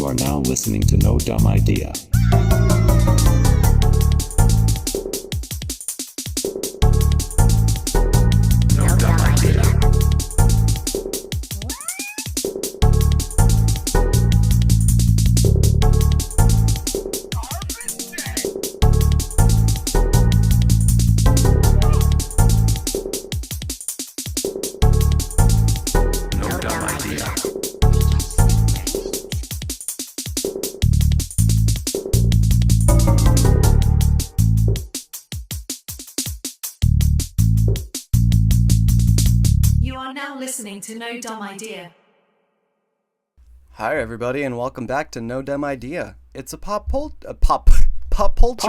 You are now listening to No Dumb Idea. No Dumb Idea. No Dumb Idea. You are now listening to No Dumb Idea. Hi everybody, and welcome back to No Dumb Idea. It's a pop culture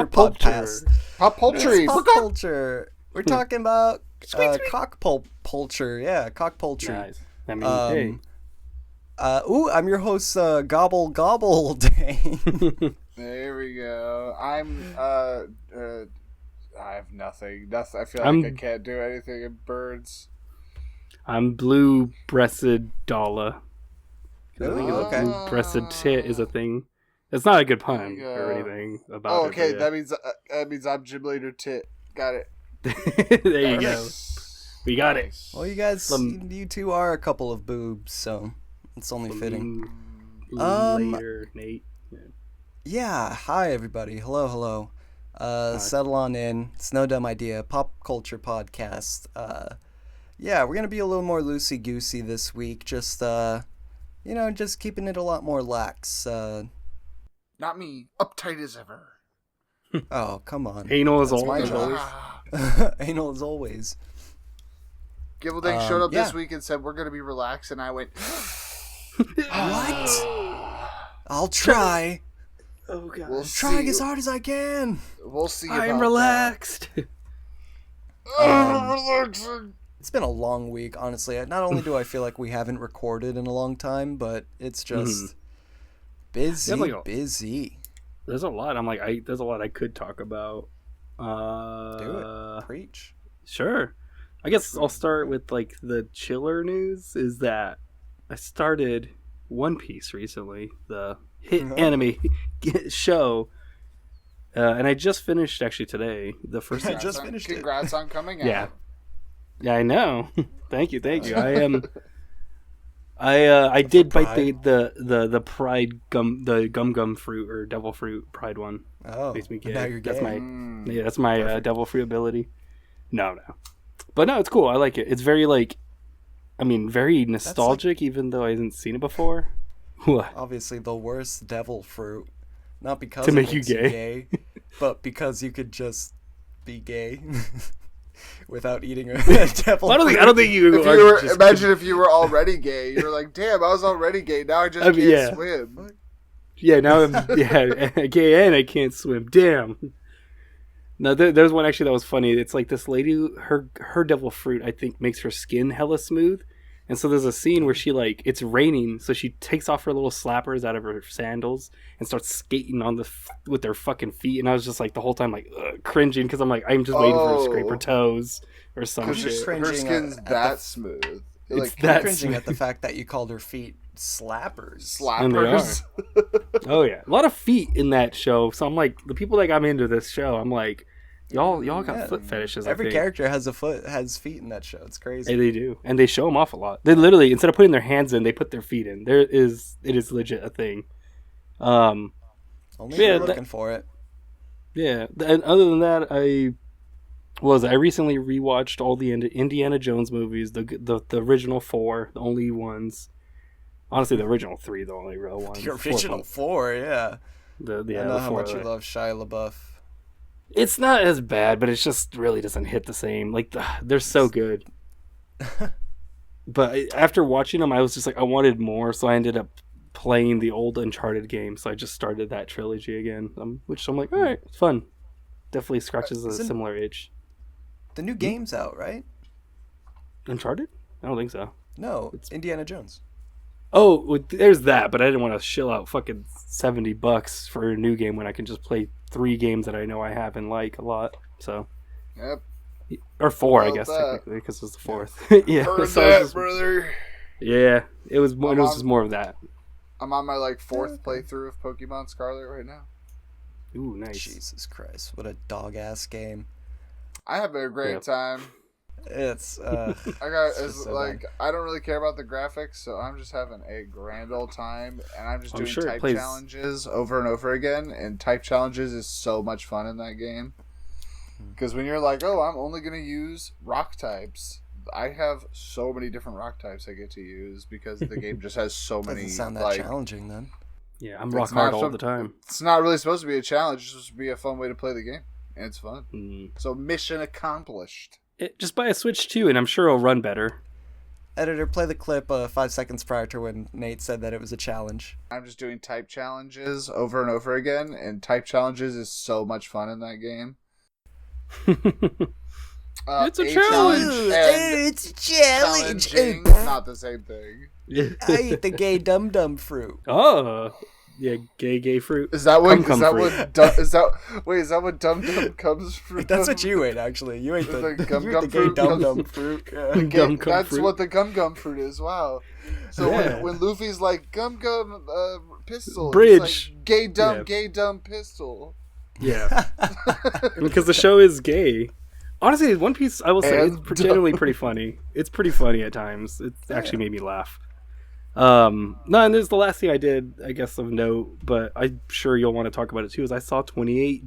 podcast. Pop poultry. It's pop culture. We're talking about cock culture. Yeah, cock poultry. Guys, I mean, I'm your host, Gobble Gobble Day. There we go. I have nothing. I feel like I'm- I can't do anything in birds. I'm blue-breasted Dala. I think Ooh, a okay. blue-breasted tit is a thing. It's not a good pun There you or go. anything about Oh, it. okay. but That means I'm Jim Leader Tit. Got it. yeah. There you go. We got it. Well, you guys, Um, you two are a couple of boobs, so it's only fitting. Later, Nate. Yeah. Yeah, hi everybody. Hello. Settle on in. It's No Dumb Idea, pop culture podcast. Yeah, we're gonna be a little more loosey-goosey this week. Just just keeping it a lot more lax. Not me. Uptight as ever. Oh, come on. Anal as That's my always. job. Anal as always. Gibbelding showed up yeah. this week and said, we're going to be relaxed, and I went, What? I'll try. Oh god. we'll Trying see. as hard as I can. We'll see I'm about relaxed. that. Relaxing. It's been a long week, honestly. Not only do I feel like we haven't recorded in a long time, but it's just busy, Yeah, like busy. There's a lot. There's a lot I could talk about. Do it. Preach. Sure. I guess I'll start with like the chiller news is that I started One Piece recently, the hit anime show. And I just finished actually today the first I just finished it. Congrats on coming out. Yeah. Yeah, I know. Thank you. I am I did bite pride. the pride gum fruit or devil fruit pride one. Oh, Makes me gay. now you're That's gay. my that's my devil fruit ability. No. But no, it's cool. I like it. It's very very nostalgic, even though I haven't seen it before. What? Obviously the worst devil fruit. Not because To it make you makes gay. but because you could just be gay without eating a devil I fruit. don't think you. If are you were, just- imagine if you were already gay. You're like, damn, I was already gay. Now I just can't yeah. swim. Yeah, now I'm gay and I can't swim. Damn. No, there's one actually that was funny. It's like this lady, her devil fruit, I think, makes her skin hella smooth. And so there's a scene where she it's raining, so she takes off her little slappers out of her sandals and starts skating on with her fucking feet. And I was just like the whole time cringing because I'm like I'm just waiting for her to scrape her toes or some Because just shit. cringing her skin's at that the- smooth. It's Like, that cringing smooth. at the fact that you called her feet slappers. slappers. Oh yeah, a lot of feet in that show. So I'm like the people that got me into this show. I'm like, y'all got Yeah. foot fetishes. Every I think. character has feet in that show. It's crazy. Hey, they do, and they show them off a lot. They literally, instead of putting their hands in, they put their feet in. It is legit a thing. Only if yeah, you're that- looking for it. Yeah, and other than that, I recently rewatched all the Indiana Jones movies, the original 4, the only ones. Honestly, the original 3, the only real ones. The fourth original one- 4, yeah. I know how much you love. love Shia LaBeouf. It's not as bad, but it just really doesn't hit the same. Like they're so good. But after watching them, I was just like, I wanted more, so I ended up playing the old Uncharted game. So I just started that trilogy again, which I'm like, all right, it's fun. Definitely scratches a Isn't- similar itch. The new game's out, right? Uncharted? I don't think so. No, Indiana Jones. Oh, there's that, but I didn't want to shill out fucking $70 for a new game when I can just play 3 games that I know I have and like a lot. So, Yep. or 4, I About guess that. technically, because it's the 4th. Yeah, Heard so I was that, just- brother. yeah, it was I'm just more of that. I'm on my like fourth playthrough of Pokemon Scarlet right now. Ooh, nice. Jesus Christ, what a dog ass game. I have a great Yep. time. It's I got It's it's just so like bad. I don't really care about the graphics, so I'm just having a grand old time, and I'm just I'm doing sure it type plays- challenges over and over again. And type challenges is so much fun in that game because when you're like, oh, I'm only gonna use rock types. I have so many different rock types I get to use because the game just has so many. doesn't sound that like, challenging then. Yeah, I'm It's rock not hard all some- the time. it's not really supposed to be a challenge; it's supposed to be a fun way to play the game, and it's fun. Mm. So mission accomplished. Just buy a Switch too, and I'm sure it'll run better. Editor, play the clip 5 seconds prior to when Nate said that it was a challenge. I'm just doing type challenges over and over again, and type challenges is so much fun in that game. It's a challenge. And it's a challenge. challenging, not the same thing. I eat the gay dum dum fruit. Oh, yeah, gay fruit. Is that what? Cum Is that fruit. what? Is that? Wait, is that what Dum Dum comes from? That's what you ate, actually. You ate the, The gum you ate gum the gay fruit dum comes- dum fruit. Yeah. Okay, Gum gum that's fruit. what the gum fruit is. Wow. So Yeah. when Luffy's like gum pistol, Bridge. it's like, gay Yeah. dumb pistol. Yeah, because the show is gay. Honestly, One Piece, I will say, And it's generally pretty funny. It's pretty funny at times. It actually made me laugh. No, and there's the last thing I did, I guess, of note, but I'm sure you'll want to talk about it too, is I saw 28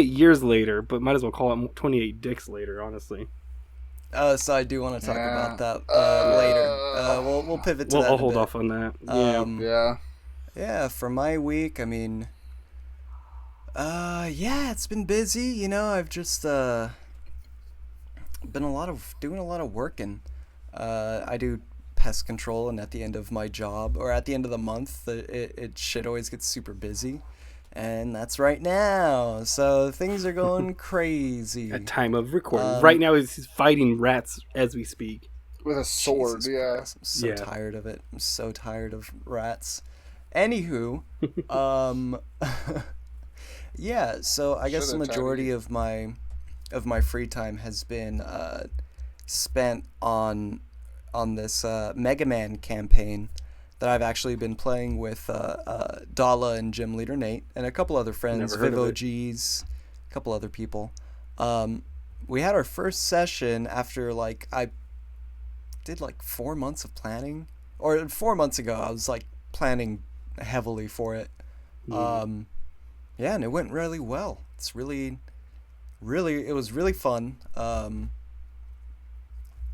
years later, but might as well call it 28 dicks later, honestly. So I do want to talk Yeah. about that later. We'll pivot to Well, that. I'll in a hold bit. off on that. Yeah. Yeah. Yeah, for my week, I mean, yeah, it's been busy. You know, I've just been doing a lot of working. I do pest control, and at the end of my job, or at the end of the month, it shit always gets super busy, and that's right now. So things are going crazy. At time of recording. Um, Right now, he's fighting rats as we speak. With a sword. Jesus Yeah. Christ, I'm so Yeah. tired of it. I'm so tired of rats. Anywho, yeah. So I guess the Should've majority of my free time has been spent on this Mega Man campaign that I've actually been playing with Dala and Gym Leader Nate and a couple other friends, Never heard of it. Vivo G's, a couple other people. We had our first session after I did 4 months of planning, or 4 months ago I was planning heavily for it. Yeah, and it went really well. It's really it was really fun.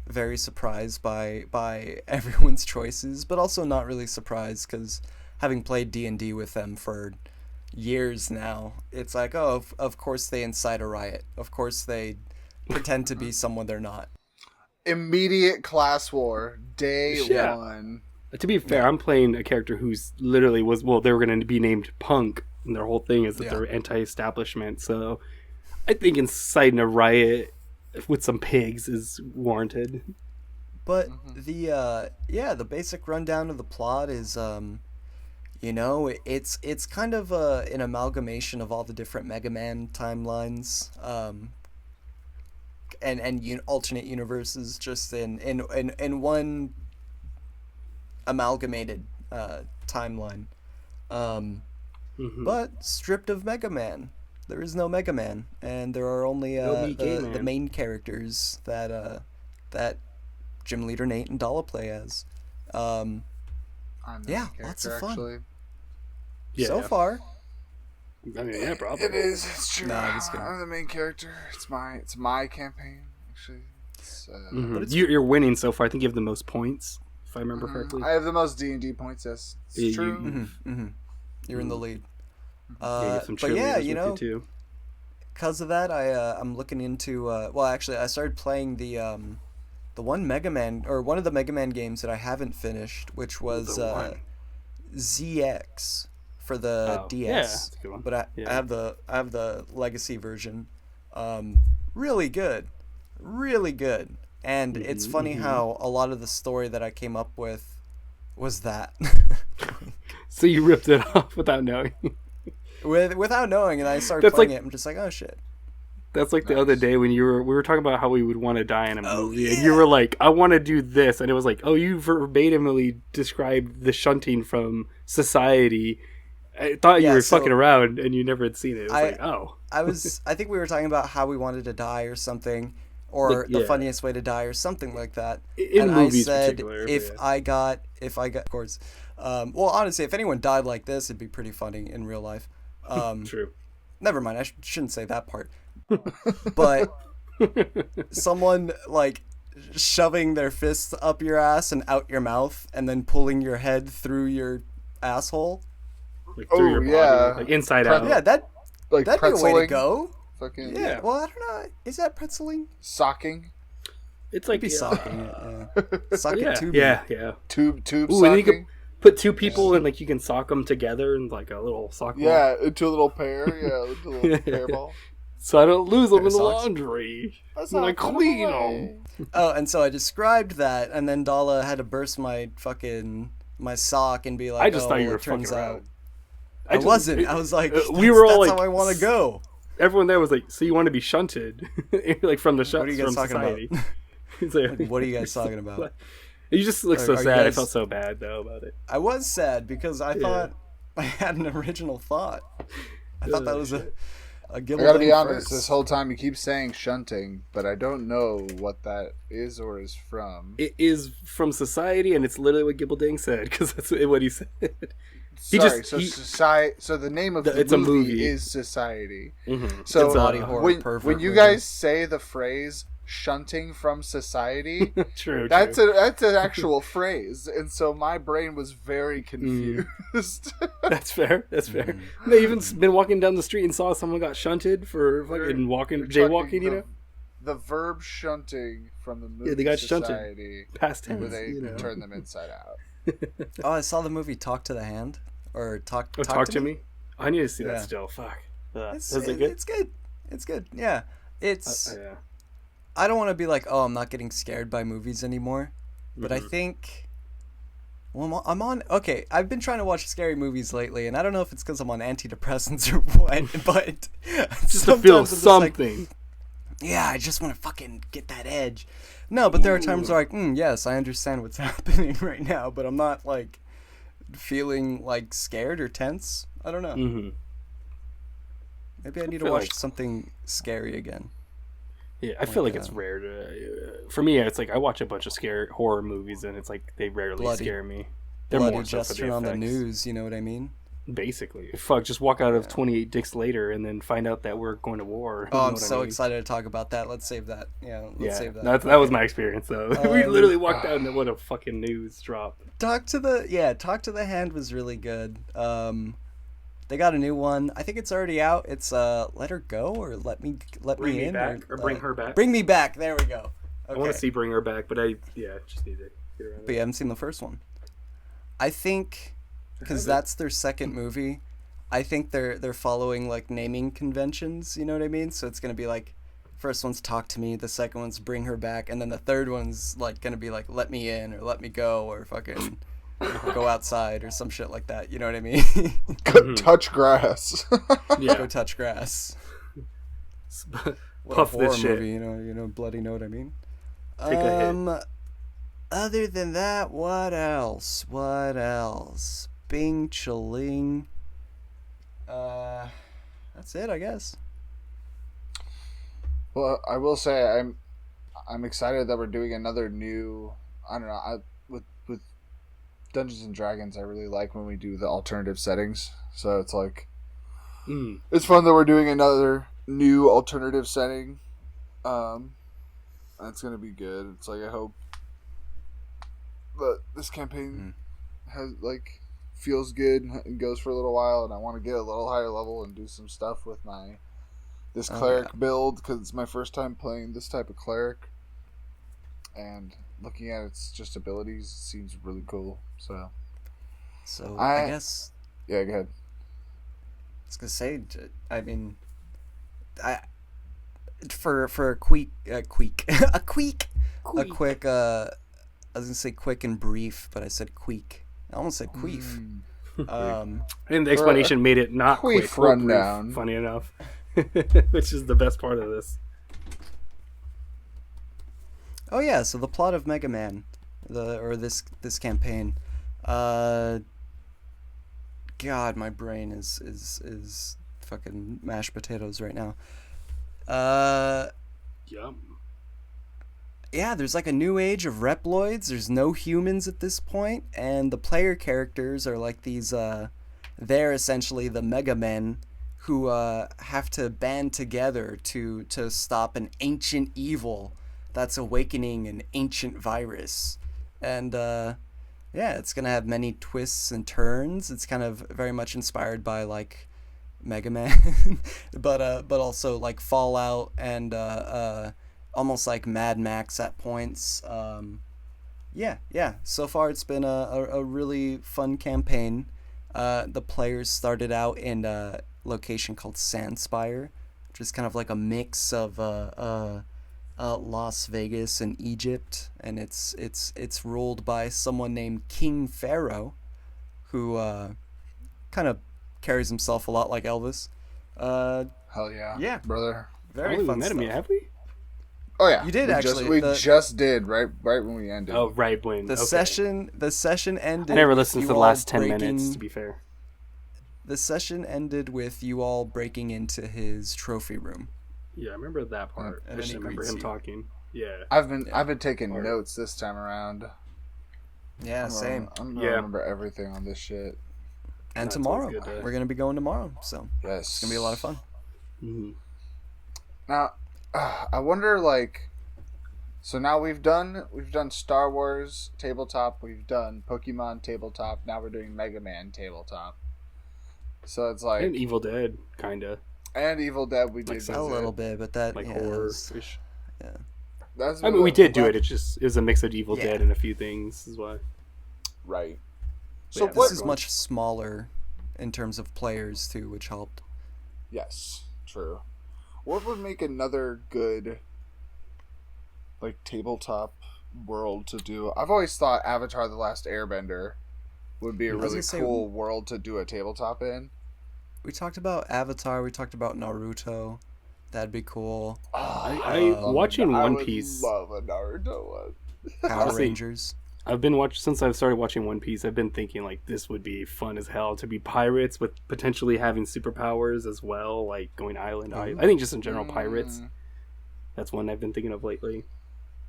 Very surprised by everyone's choices, but also not really surprised because having played D&D with them for years now, it's like, oh, of course they incite a riot. Of course they pretend to be someone they're not. Immediate class war. Day Yeah. one. To be fair, I'm playing a character who's literally they were going to be named Punk, and their whole thing is that Yeah. they're anti-establishment. So I think inciting a riot with some pigs is warranted. But the basic rundown of the plot is it's kind of an amalgamation of all the different Mega Man timelines, and alternate universes just in one amalgamated timeline. But stripped of Mega Man. There is no Mega Man, and there are only No Meat Gay the Man. main characters that Gym Leader Nate and Dala play as. I'm the Yeah, main lots character, of fun. Actually. Yeah. So far, I mean, yeah, probably. It is. It's true. Nah, I'm just kidding. I'm the main character. It's my campaign. Actually, it's, Mhm. You're winning so far. I think you have the most points, if I remember correctly. I have the most D&D points. Yes, it's Yeah, you- true. you're in the lead. Yeah, you have some But yeah, cheerleaders you with know, too. because of that, I'm looking into. Well, actually, I started playing the one Mega Man, or one of the Mega Man games that I haven't finished, which was The one. ZX for the Oh, DS. yeah, that's a good one. But I Yeah. have the Legacy version. Really good, really good. And it's funny how a lot of the story that I came up with was that. So you ripped it off without knowing. Without knowing, and I started That's playing like- it. I'm just like, oh shit. That's like the Nice. other day when we were talking about how we would want to die in a Oh, movie, and yeah. you were like, "I want to do this," and it was like, "Oh, you verbatimly described the shunting from Society." I thought you Yeah, were so- fucking around, and you never had seen it. It was I- like, oh, I think we were talking about how we wanted to die or something, or Like, the yeah. funniest way to die or something like that. In and movies I said particular, if yeah. I got, of course, well, honestly, if anyone died like this, it'd be pretty funny in real life. true. Never mind, I shouldn't say that part. But someone like shoving their fists up your ass and out your mouth, and then pulling your head through your asshole. Like through your body, yeah. like inside Pre- out. Yeah, that'd be a way to pretzeling, go. Fucking Yeah. Well, I don't know. Is that pretzeling? socking, It's like Be socking it. Yeah. Sock Yeah, it too. yeah. tube Ooh, and socking. then you could put two people and like you can sock them together in like a little sock ball. Yeah, into a little pair. Yeah, into a little pair ball. So I don't lose them in the socks. laundry. That's When I not clean away. them. Oh, and so I described that, and then Dala had to burst my sock and be like, I just oh, thought you well, were it turns fucking out. around. I wasn't. I was like, we were all that's like, how I want to go. Everyone there was like, "So you want to be shunted?" like from the What are you guys from talking society. about? He's like, What are you guys talking about? You just look so Are you sad. I guys- felt so bad though about it. I was sad because I thought I had an original thought. I thought that was a I Gilbert gotta be Lane honest. first. This whole time you keep saying shunting, but I don't know what that is or is from. It is from society, and it's literally what Gibbelding said because that's what he said. Sorry, he- society. So the name of the It's a movie, movie. is Society. Mhm. So It's body horror when pervert you movie. guys say the phrase "shunting from society," True. that's true. that's an actual phrase, and so my brain was very confused. That's fair. That's fair. Mm. They even been walking down the street and saw someone got shunted for fucking You're jaywalking. talking You know, the verb shunting from the movie they got shunted. Society, past where tense. they You know. turn them inside out. Oh, I saw the movie Talk to the Hand, or Talk Talk to me. I need to see Yeah. that still. Fuck. It's, Is it good? It's good. It's good. Yeah. It's. Yeah. I don't want to be like, oh, I'm not getting scared by movies anymore, but I think. Well, I'm on. Okay, I've been trying to watch scary movies lately, and I don't know if it's because I'm on antidepressants or what, but Just to feel something. Yeah, I just want to fucking get that edge. No, but there are times where like, yes, I understand what's happening right now, but I'm not like feeling like scared or tense. I don't know. Mm-hmm. Maybe I need to feel watch like- something scary again. Yeah, I feel like Like, it's rare to. For me, it's like I watch a bunch of scary horror movies, and it's like they rarely Bloody- scare me. They're Bloody more so just for the turn on the effects. news, you know what I mean? Basically, fuck, just walk out of 28 dicks later, and then find out that we're going to war. Oh, You know I'm what I so mean? excited to talk about that. Let's save that. Yeah, let's Yeah, save that. that was my experience though. We Um, literally walked out and then what a fucking news drop. Talk to the Hand was really good. They got a new one. I think it's already out. It's Let Her Go or Let Me Bring Me In Back or Bring Her Back. Bring Me Back. There we go. Okay. I want to see Bring Her Back, but I just need to get around But it. you haven't seen the first one. I think because that's their second movie. I think they're following like naming conventions. You know what I mean? So it's gonna be like, first one's Talk to Me, the second one's Bring Her Back, and then the third one's like gonna be like Let Me In or Let Me Go or fucking Go Outside or some shit like that. You know what I mean? Touch grass. Yeah, Go touch grass. What puff a horror this shit. movie, you know, bloody know what I mean. Take a hit. Other than that, what else? What else? Bing Chaling. That's it, I guess. Well, I will say I'm excited that we're doing another new. I don't know. With Dungeons and Dragons, I really like when we do the alternative settings. So it's like it's fun that we're doing another new alternative setting. That's gonna be good. It's like I hope that this campaign has like feels good and goes for a little while, and I want to get a little higher level and do some stuff with this cleric build because it's my first time playing this type of cleric, and looking at its just abilities, it seems really cool. So So I- I guess yeah, go ahead. I was gonna say. I mean, for a quick a quick. I was gonna say quick and brief, but I said queek. I almost said queef. And the explanation made it not Queef quick. or brief, rundown. Funny enough. which is the best part of this. Oh yeah, so the plot of Mega Man, this campaign, God, my brain is fucking mashed potatoes right now. Yum. Yeah, there's like a new age of Reploids. There's no humans at this point, and the player characters are like these. They're essentially the Mega Men who have to band together to stop an ancient evil that's awakening an ancient virus. And yeah, it's gonna have many twists and turns. It's kind of very much inspired by like Mega Man, but also like Fallout and almost like Mad Max at points. Yeah. So far, it's been a really fun campaign. The players started out in a location called Sandspire, which is kind of like a mix of Las Vegas and Egypt, and it's ruled by someone named King Pharaoh, who kind of carries himself a lot like Elvis. Hell yeah. Yeah. Brother. Very We fun met stuff. him yet, have we? Oh yeah. You did we actually. We The- just did right when we ended. Oh, right when The session ended. I never listened with to the you last all 10 breaking- minutes, to be fair. The session ended with you all breaking into his trophy room. Yeah, I remember that part. And I then just he remember greets him you. talking. Yeah. I've been taking Or- notes this time around. Yeah, same. I'm gonna Yeah. remember everything on this shit. And That's tomorrow always good to- we're gonna be going tomorrow, so Yes. it's gonna be a lot of fun. Mhm. Now, I wonder like. So now we've done Star Wars tabletop, we've done Pokemon tabletop, now we're doing Mega Man tabletop. So it's like And Evil Dead, kinda. and Evil Dead we Like did some- A visit. little bit, but that Like yeah, horror-ish. That's I mean, we did do that- it. It was a mix of Evil Yeah. Dead and a few things, is why. right. So Yeah, what? This is much smaller in terms of players too, which helped. Yes, true. What would make another good like tabletop world to do? I've always thought Avatar: The Last Airbender would be a I was really gonna say- cool world to do a tabletop in. We talked about Avatar. We talked about Naruto. That'd be cool. Watching I One would Piece. love a Naruto one. Power Honestly, Rangers. I've been since I've started watching One Piece. I've been thinking like this would be fun as hell to be pirates with potentially having superpowers as well, like going island. I think just in general pirates. That's one I've been thinking of lately.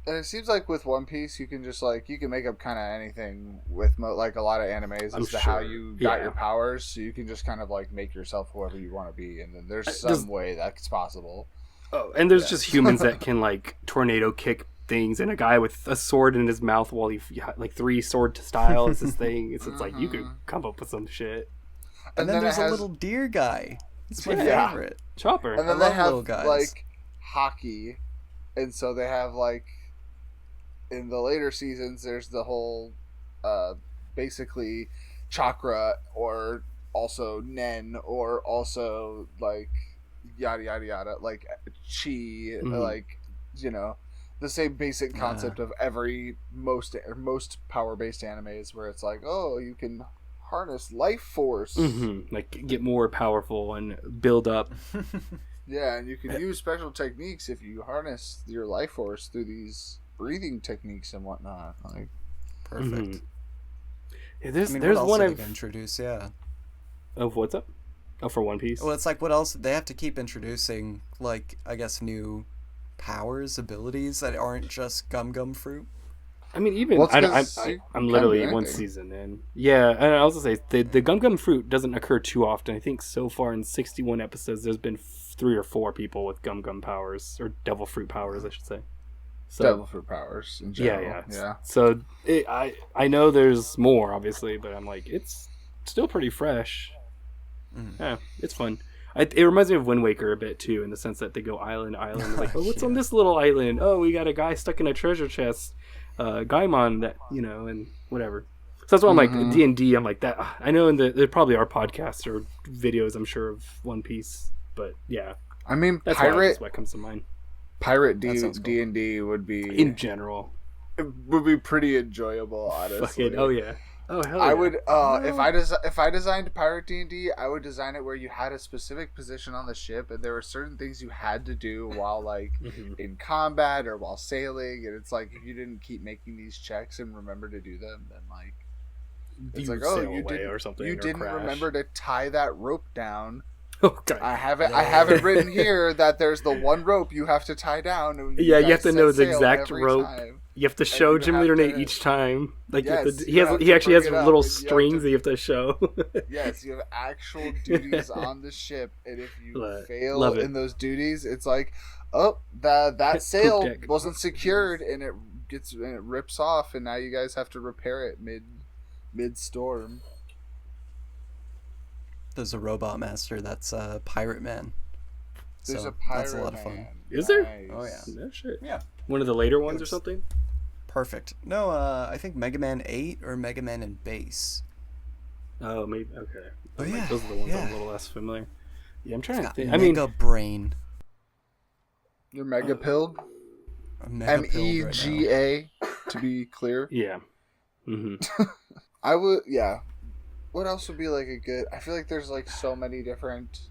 And it seems like with One Piece, you can just like you can make up kind of anything with like a lot of animes I'm as to how sure. you got Yeah. your powers. So you can just kind of like make yourself whoever you want to be, and then there's Does- some way that's possible. Oh, and there's just humans that can like tornado kick things, and a guy with a sword in his mouth while like 3 sword style is his thing. It's like you could come up with some shit. And then there's it a has- little deer guy. It's my Yeah. favorite. Chopper. and then I they love have little guys. like hockey, and so they have like in the later seasons there's the whole basically chakra or also nen or also like yada yada yada like chi like you know the same basic concept of every most power based animes where it's like oh you can harness life force Like get more powerful and build up. yeah and you can use special techniques if you harness your life force through these breathing techniques and whatnot like Perfect. Mhm. Yeah, there's I mean, there's what else one did they I've introduce? Yeah. of what's up. Oh, for One Piece. Well, it's like what else? They have to keep introducing, like, I guess, new powers, abilities that aren't just Gum Fruit. I mean, even Well, it's I'm 'cause you I'm can literally do one anything. season in. Yeah, and I was gonna say the Gum Fruit doesn't occur too often. I think so far in 61 episodes, there's been 3 or 4 people with Gum powers or Devil Fruit powers, I should say. So devil fruit powers in general yeah. So I know there's more, obviously, but I'm like it's still pretty fresh. Yeah, it's fun. It reminds me of Wind Waker a bit too, in the sense that they go island to island. It's like, oh, what's on this little island? Oh, we got a guy stuck in a treasure chest. Gaimon, that and whatever. So that's why I'm like D&D. I'm like that. I know there probably are podcasts or videos, I'm sure, of One Piece, but yeah, I mean that's pirate what comes to mind pirate That sounds cool. D&D would be in general. would be pretty enjoyable honestly Fucking oh yeah. Oh hell! I yeah. would if I designed Pirate D&D, I would design it where you had a specific position on the ship, and there were certain things you had to do while like Mhm. in combat or while sailing, and it's like if you didn't keep making these checks and remember to do them, then like it's You like, oh, sail you away didn't or something. you or didn't crash. remember to tie that rope down. Oh god. I have it written here that there's the one rope you have to tie down. And Yeah, you guys have to set know the sail exact every rope. time. You have to show you Jim have Leonard to- each time. Like Yes, he you have he to actually has bring it up, little and you have strings to- that you have to show. Yes, you have actual duties on the ship, and if you Love fail it. in those duties, it's like, oh, that sail deck. wasn't secured, and it rips off, and now you guys have to repair it mid storm. There's a robot master that's Pirate Man. There's So a pirate. that's a lot of fun. Man. Is there? Nice. Oh, yeah. No shit. Yeah. One of the later ones or Oops. something. Perfect. No, I think Mega Man 8 or Mega Man in base. Oh, maybe. Okay. Oh, Like, yeah, those are the ones I'm yeah. a little less familiar. Yeah, I'm trying to Got think. Mega Brain. Your Mega Pill, A Mega Pilled right now. MEGA, to be clear. Yeah. Hmm. I would, yeah. What else would be like a good? I feel like there's like so many different.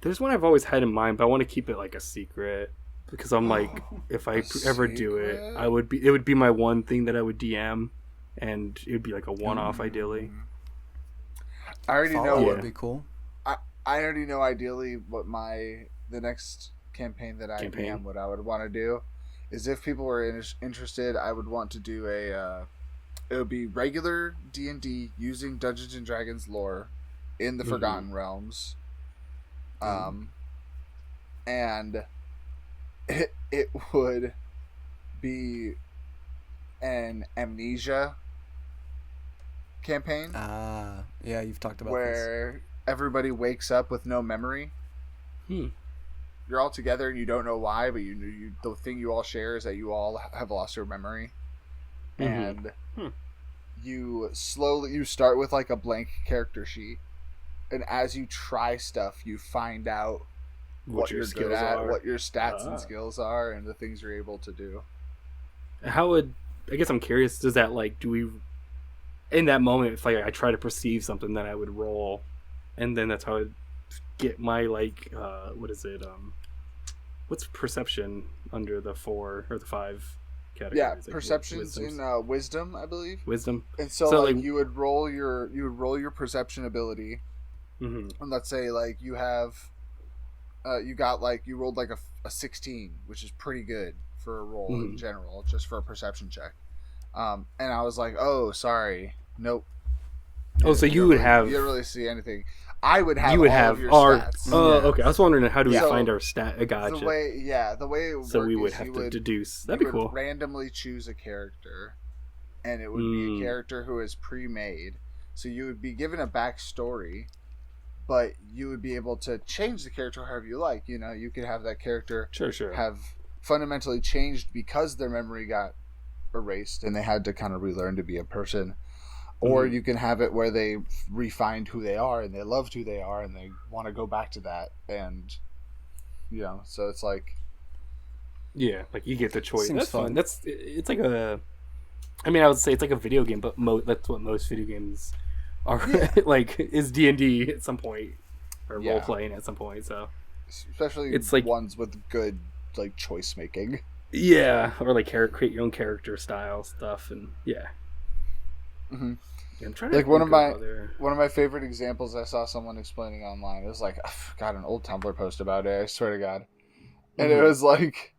There's one I've always had in mind, but I want to keep it like a secret because I'm like, if I ever do it, secret? it would be my one thing that I would DM, and it would be like a one-off ideally. I already Fallout know. would Yeah. be cool. I already know ideally what the next campaign that I Campaign. DM, what I would want to do, is if people were interested, I would want to do it would be regular D&D using Dungeons and Dragons lore in the Mhm. Forgotten Realms, and it would be an Amnesia campaign Ah, yeah, you've talked about this. where everybody wakes up with no memory. Hmm. You're all together and you don't know why, but you the thing you all share is that you all have lost your memory, Mhm. and Hmm. you start with like a blank character sheet, and as you try stuff, you find out what your you're good skills at, are. what your stats Ah. and skills are, and the things you're able to do. How would I guess I'm curious? Does that like do we in that moment if like I try to perceive something that I would roll, and then that's how I would get my like what is it what's perception under the 4 or the 5 categories? Yeah, Like, perceptions wisdoms? in wisdom, I believe. Wisdom. And so, So, like like- you would roll your perception ability. Hmm. And let's say like you have you rolled like a 16, which is pretty good for a roll in Mhm. general, just for a perception check. And I was like, oh, sorry, nope. Oh, so you don't would really- have you don't really see anything. I would have you would all have of your our stats. oh Yeah. okay. I was wondering how do we Yeah. find our stat? Gotcha. The way it would So work we would is have you to would, deduce. you That'd be would cool. randomly choose a character, and it would be Mm. a character who is pre-made. So you would be given a backstory, but you would be able to change the character however you like. You know, you could have that character Sure. have fundamentally changed because their memory got erased and they had to kind of relearn to be a person. Or Mhm. you can have it where they refined who they are and they loved who they are and they want to go back to that. And, you know, so it's like, Yeah, like you get the choice. Seems That's fun. fun. It's like a. I mean, I would say it's like a video game, but that's what most video games are. Like is D&D at some point, or Yeah. role playing at some point. So especially It's like- ones with good, like, choice making. yeah, or like create your own character style stuff, and yeah. Mhm. Yeah, I'm trying to Like, one of think my- other- One of my favorite examples I saw someone explaining online. It was like, got an old Tumblr post about it. I swear to God, and it Mhm. was like,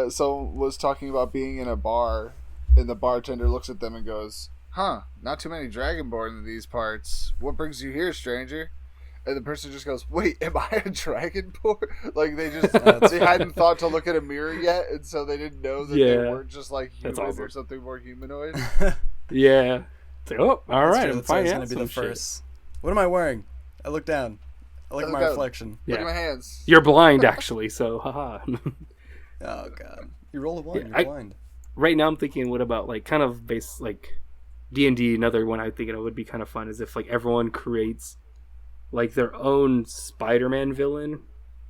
someone was talking about being in a bar, and the bartender looks at them and goes, "Huh, not too many Dragonborn in these parts. What brings you here, stranger?" And the person just goes, "Wait, am I a Dragonborn?" Like they just That's they hadn't thought to look at a mirror yet, and so they didn't know that they Yeah. weren't just like That's human awesome. or something more humanoid. Yeah. It's like, oh, all That's right, true, I'm that's always finding gonna out be some the shit. first. What am I wearing? I look down. I look at Look my down. reflection. Look at Yeah, my hands. you're blind actually, so haha. Oh god. You roll a 1, Yeah, you're blind. Right now I'm thinking, what about like kind of base like D&D? Another one I'm thinking it would be kind of fun is if like everyone creates like their own Spider-Man villain,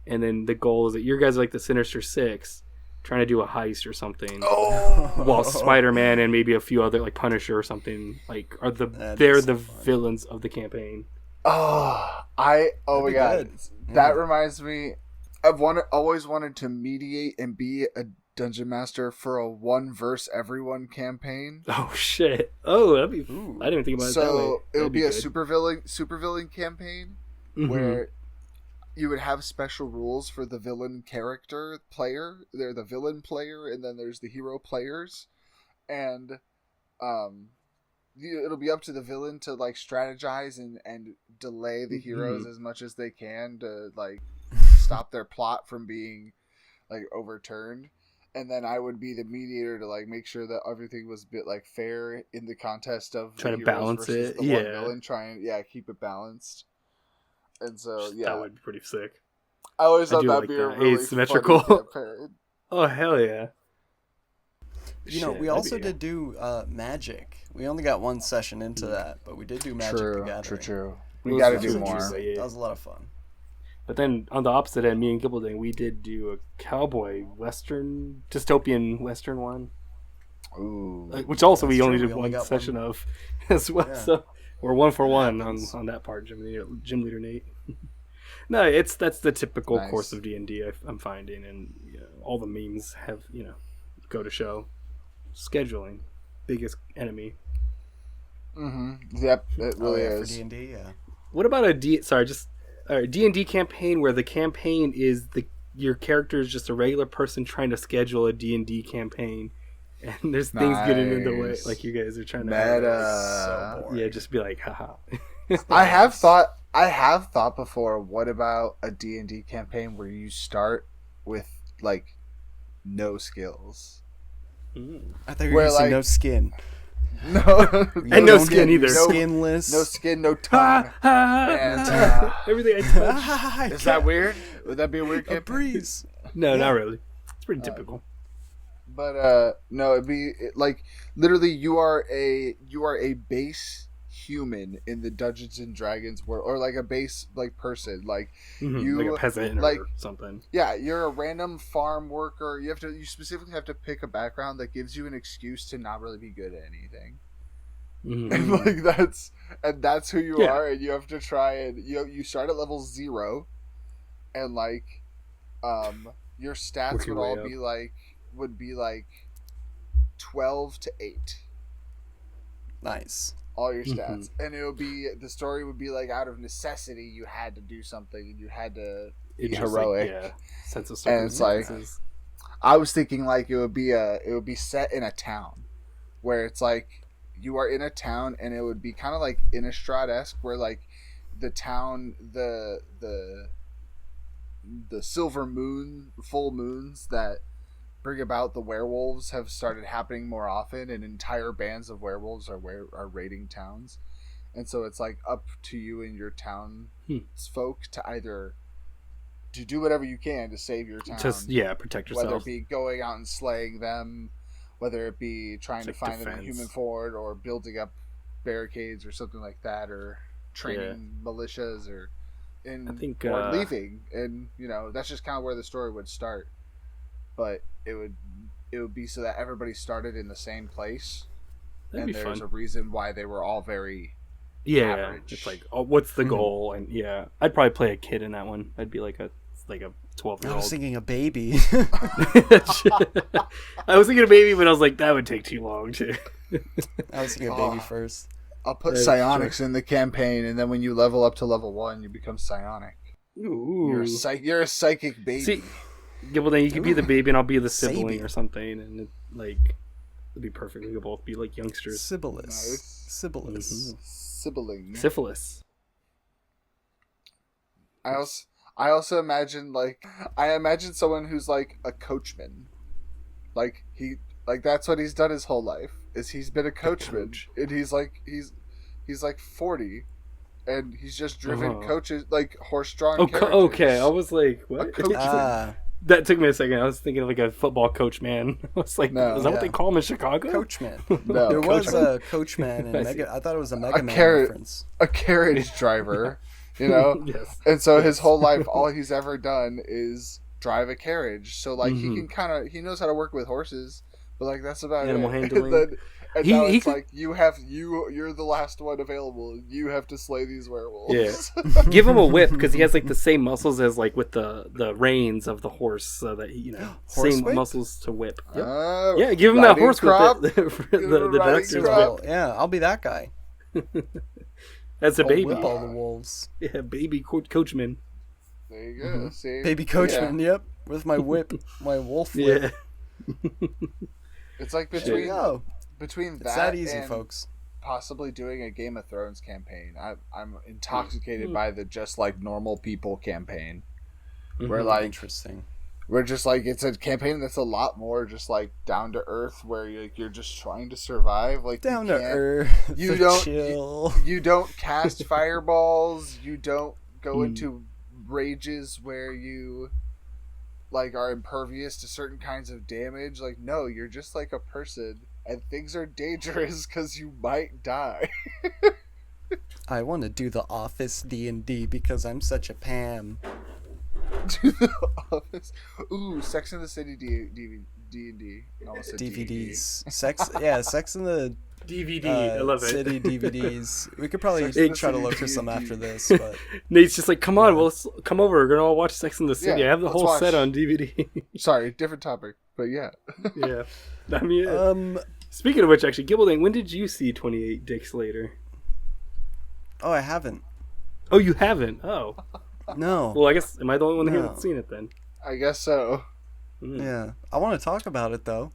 and then the goal is that your guys are like the Sinister Six, trying to do a heist or something. Oh, While Spider-Man and maybe a few other, like Punisher or something, like That'd they're be the so fun. villains of the campaign. oh my be god, good. that Yeah. reminds me. Always wanted to mediate and be a dungeon master for a one verse everyone campaign. Oh shit! Oh, that'd be. Ooh. I didn't think about it that way. So it would be a good. supervillain campaign Mhm. where you would have special rules for the villain character player. They're the villain player, and then there's the hero players, and it'll be up to the villain to like strategize and delay the heroes as much as they can to like stop their plot from being like overturned. And then I would be the mediator to like make sure that everything was a bit like fair in the contest of Try the to heroes balance versus it, the one yeah. villain. Try and keep it balanced. And so That would be pretty sick. I always I thought do that'd like be a that. really Asymmetrical. funny campaign. Oh hell yeah! You know, Shit, we that'd also be- did do Magic. We only got one session into that, but we did do Magic the Gathering. True. We Those got to sounds do That was more. interesting. Yeah. That was a lot of fun. But then on the opposite end, me and Gibbelding, we did do a cowboy western, dystopian western one, Ooh. which also That's we only true, did we only one got session of as well. Yeah. So we're 1-for-1 happens. on that part, Gym Leader Nate. No, that's the typical Nice. course of D&D I'm finding, and all the memes have go to show scheduling, biggest enemy. Yep, it Oh really yeah, for is. D&D, yeah. What about a D&D campaign where the campaign is your character is just a regular person trying to schedule a D&D campaign, and there's things getting in the way, Nice. like you guys are trying to Meta. So boring. yeah, just be like, haha. I have thought before, what about a D&D campaign where you start with like no skills? I thought you were Where, going to say like- no skin. No. And no skin either. Skinless. No skin, no tongue. And, Everything I touch. is that weird? Would that be a weird a campaign? breeze? No, not really. It's pretty typical. But no, like literally you are a base human in the Dungeons and Dragons world, or like a base like person, like you Like a peasant like or something. yeah, you're a random farm worker. You specifically have to pick a background that gives you an excuse to not really be good at anything. Mhm. And like that's who you Yeah. are, and you have to try and you start at level 0, and like your stats Work your would all way be like 12 to 8, Nice. all your stats. And the story would be like, out of necessity you had to do something, and you had to be It's just heroic. Like, sense of And it's like- circumstances. I was thinking like it would be set in a town, where it's like you are in a town, and it would be kind of like Innistrad-esque, where like the town, the silver moon, full moons that bring about the werewolves have started happening more often, and entire bands of werewolves are raiding towns, and so it's like up to you and your townsfolk to either to do whatever you can to save your town, Just protect whether yourself. it be going out and slaying them, whether it be trying to Like find them in defense. human form, or building up barricades or something like that, or training militias, or I think, or leaving. And that's just kind of where the story would start, but it would be so that everybody started in the same place, That'd and be there's fun. a reason why they were all very Yeah, average. it's like, what's the Mhm. goal? And I'd probably play a kid in that one. I'd be like a I 12-year-old. was thinking a baby. I was thinking of baby, but I was like, that would take too long too. I was thinking a baby first. I'll put That's psionics in the campaign, and then when you level up to level 1, you become psionic. Ooh. You're a psychic baby. See, yeah, well then you could be the baby and I'll be the sibling Sabi. or something, and it'd be perfect. We could both be like youngsters. Sibyllus. Nice. Sibyllus. Sibling. Syphilis. I also imagine someone who's like a coachman, like that's what he's done his whole life, is he's been a coachman, coach. and he's like 40, and he's just driven Uh-huh. coaches, like horse-drawn Oh, carriages. okay. I was like, what? coach. Ah, That took me a second. I was thinking of like a football coach man. I was like, No. is that what Yeah. they call him in Chicago? Coachman. No, There was Coachman. a Coachman in I see. Mega. I thought it was a Mega Man carrot. reference. a carriage driver, Yes. and so his whole life, all he's ever done is drive a carriage. So like he can he knows how to work with horses, but like that's about Animal it. handling. And He- now he it's could- like you're the last one available. You have to slay these werewolves. Yeah. Give him a whip because he has like the same muscles as like with the reins of the horse, so that he, Horse same whip? muscles to whip. Oh, Yeah, give him that riding horse crop. whip. The him a riding doctor's crop. whip. Yeah, I'll be that guy. That's a I'll baby. whip all the wolves. Yeah, baby coachman. There you go. See, Baby coachman, yep. With my whip, my wolf whip. Yeah. It's like There you go. between It's that easy, and folks. possibly doing a Game of Thrones campaign. I'm intoxicated by the just like normal people campaign. Where like Interesting. we're just like it's a campaign that's a lot more just like down to earth, where you're just trying to survive. Like Down you to can't- earth. You don't chill. You don't cast fireballs. You don't go into rages where you like are impervious to certain kinds of damage. Like no, you're just like a person, and things are dangerous because you might die. I want to do the Office D&D because I'm such a Pam. To the office. Ooh, Sex in the City D&D. Almost said DVDs. Sex in the DVD. I love it. City DVDs. We could probably Sex in the try to City look for some D&D. after this, but Nate's just like, come on, well, let's come over. We're gonna all watch Sex in the City. Yeah, I have the let's whole set watch. on DVD. Sorry, different topic, but yeah. Yeah. I mean, speaking of which, actually, Gibbelding, when did you see 28 Dicks Later? oh, I haven't. Oh, you haven't? Oh. No. Well, I guess, am I the only one here No. that's seen it then? I guess so. Yeah, I want to talk about it though.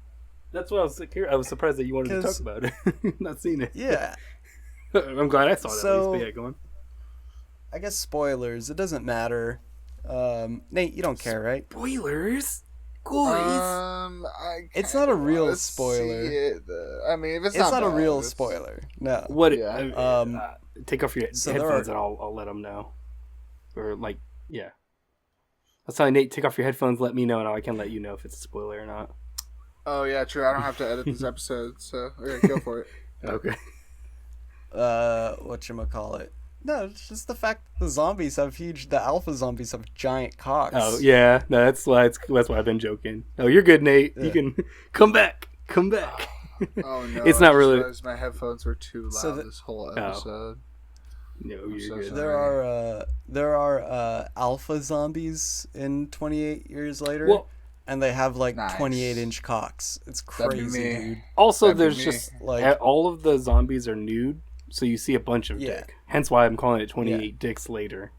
That's what I was here. I was surprised that you wanted to talk 'Cause- about it. Not seen it. Yeah, I'm glad I saw that So- at least. But yeah, go on. I guess spoilers. It doesn't matter. Nate, you don't care, right? Spoilers? It's not a real wanna spoiler. see it. I mean, if it's, It's not a bad, real it's- spoiler. No. What? Yeah. Take off your So there headphones are- and I'll let them know. Or like, yeah. I was telling Nate, take off your headphones. Let me know, and I can let you know if it's a spoiler or not. Oh yeah, true. I don't have to edit this episode, so okay, go for it. Okay. Whatchamacallit? No, it's just the fact that the alpha zombies have giant cocks. Oh yeah, no, that's why I've been joking. Oh, you're good, Nate. Yeah. You can come back. Come back. Oh no, It's I not just really- realized my headphones were too loud So this whole episode. No, I'm you're so good. sorry. There are alpha zombies in 28 years later, Well, and they have like Nice. 28-inch cocks. It's That'd be crazy, me. dude. also, That'd be there's me. just Like- all of the zombies are nude, so you see a bunch of Yeah. dick. Hence why I'm calling it 28 Dicks Later.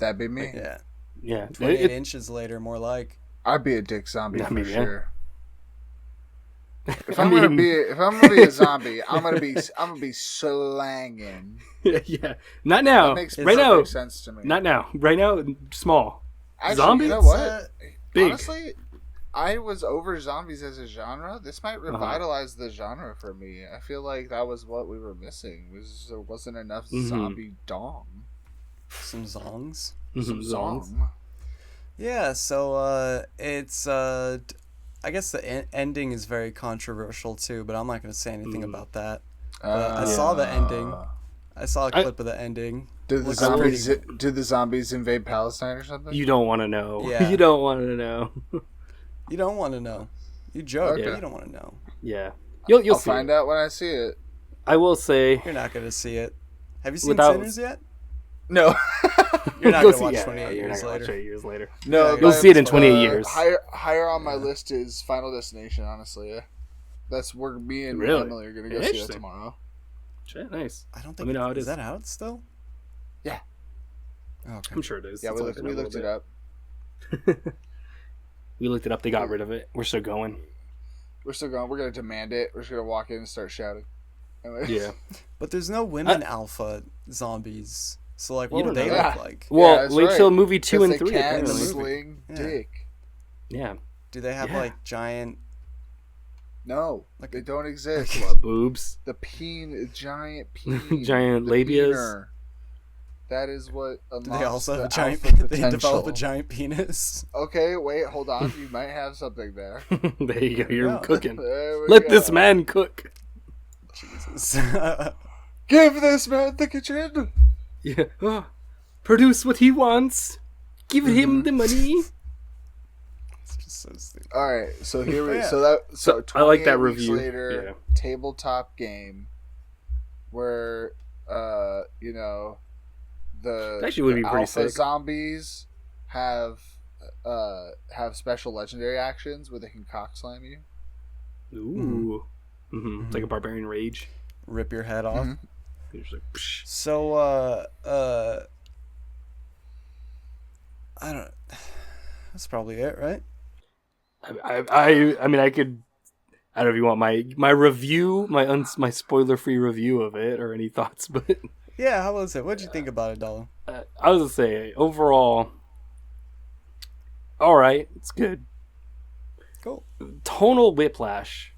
That'd be me. Yeah, Yeah, 28 inches later, more like. I'd be a dick zombie I for mean, yeah. sure. If I I'm mean- gonna be a zombie, I'm gonna be slanging. yeah. Not now. That makes Right now. perfect sense to me. Not now. Right now, small. Actually, zombies? you know what? Uh, Big. Honestly, I was over zombies as a genre. This might revitalize the genre for me. I feel like that was what we were missing. There wasn't enough zombie dong. some zongs. Some Zongs. song. Yeah, so it's I guess the ending is very controversial too, but I'm not going to say anything about that. I saw the ending. I saw a clip of the ending. Did the Looks zombies? pretty- Did the zombies invade Palestine or something? You don't want to know. Yeah. You don't want to know. You don't want to know. You joke, Okay. but you don't want to know. Yeah. You'll I'll see. find out when I see it. I will say. You're not going to see it. Have you seen Without- Sinners yet? No, You're not Go going to see- watch yeah, 28 you're not years gonna watch later. 28 years later. no. You'll but, see it in 28 years. Higher on my list is Final Destination. Honestly, that's where me and Really? Emily are gonna go see that Interesting. tomorrow. Shit, nice. I don't Let think me know how it is is. that out still? Yeah. Okay. I'm sure it is. Yeah, It's we only been a looked it little up. bit. We looked it up. They got rid of it. We're still going. We're still going. We're gonna demand it. We're just gonna walk in and start shouting. Anyway. Yeah. But there's no women alpha zombies. So like You what would don't they know look that. like? Well, that's wait right. till movie 2 and Because 3. they can apparently. sling Yeah. dick. Yeah. Do they have Yeah. like giant No, Like they a- don't exist. What, boobs. The giant peen, Giant the labias. peener. That is what do unlocks they also have the a giant alpha they develop a potential. giant penis? Okay, wait, hold on. You might have something there. There you go. You're Yeah. cooking. There we Let go. this man cook. Jesus. Give this man the kitchen. Yeah. Produce what he wants. Give him the money. so stupid. All right, so here we Yeah. so I like that 28 weeks review. later, Yeah. tabletop game where the That actually would be pretty alpha sick. zombies have special legendary actions where they can cock slam you. Ooh. It's like a barbarian rage. Rip your head off. Mhm. You're just like, psh. So, I don't. That's probably it, right? I mean, I could. I don't know if you want my review, my spoiler free review of it, or any thoughts, but Yeah. How was it? What'd you think about it, Dollar? I was gonna say overall, all right, it's good. Cool. Tonal whiplash,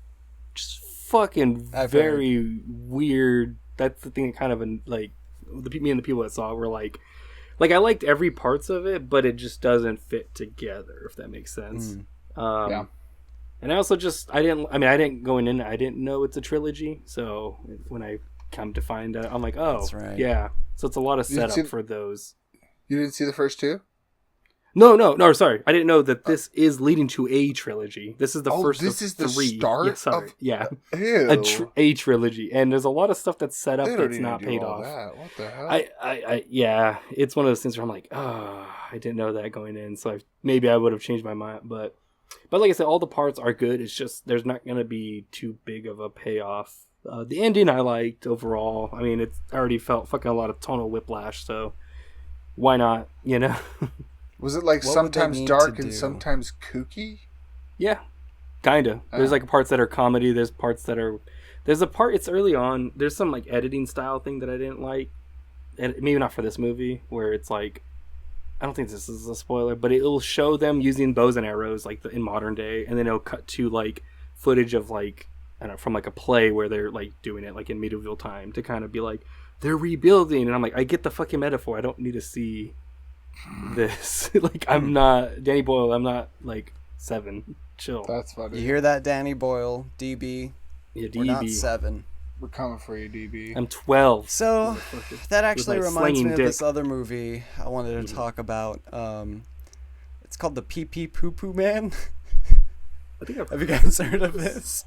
just fucking I've very weird. That's the thing that kind of like me and the people that saw it were like I liked every parts of it, but it just doesn't fit together, if that makes sense. Yeah. And I also I didn't go in, I didn't know it's a trilogy, so when I come to find out, I'm like, oh, That's right. yeah. So it's a lot of You didn't setup see- for those. You didn't see the first two? No, sorry. I didn't know that this is leading to a trilogy. This is the first this of is the three. start Yeah, sorry. of Yeah. Ew. A trilogy. And there's a lot of stuff that's set up They don't that's even not do paid all off. that. What the hell? I yeah, it's one of those things where I'm like, oh, I didn't know that going in, so maybe I would have changed my mind. But like I said, all the parts are good. It's just there's not going to be too big of a payoff. The ending I liked overall. I mean, it's already felt fucking a lot of tonal whiplash, so why not? You know? Was it like What would they sometimes need dark to and do? sometimes kooky? Yeah, kinda. There's like parts that are comedy. There's parts that are. There's a part. It's early on. There's some like editing style thing that I didn't like, and maybe not for this movie, where it's like, I don't think this is a spoiler, but it'll show them using bows and arrows like in modern day, and then it'll cut to like footage of like I don't know from like a play where they're like doing it like in medieval time to kind of be like they're rebuilding, and I'm like I get the fucking metaphor. I don't need to see this. Like I'm not Danny Boyle. I'm not like 7. Chill. That's funny. You hear that, Danny Boyle, DB? Yeah, We're not DB. 7. We're coming for you, DB. I'm 12. So that actually my reminds me slinging of dick. this other movie I wanted to talk about. It's called The Pee Pee Poo Poo Man. I think Have you guys heard of this?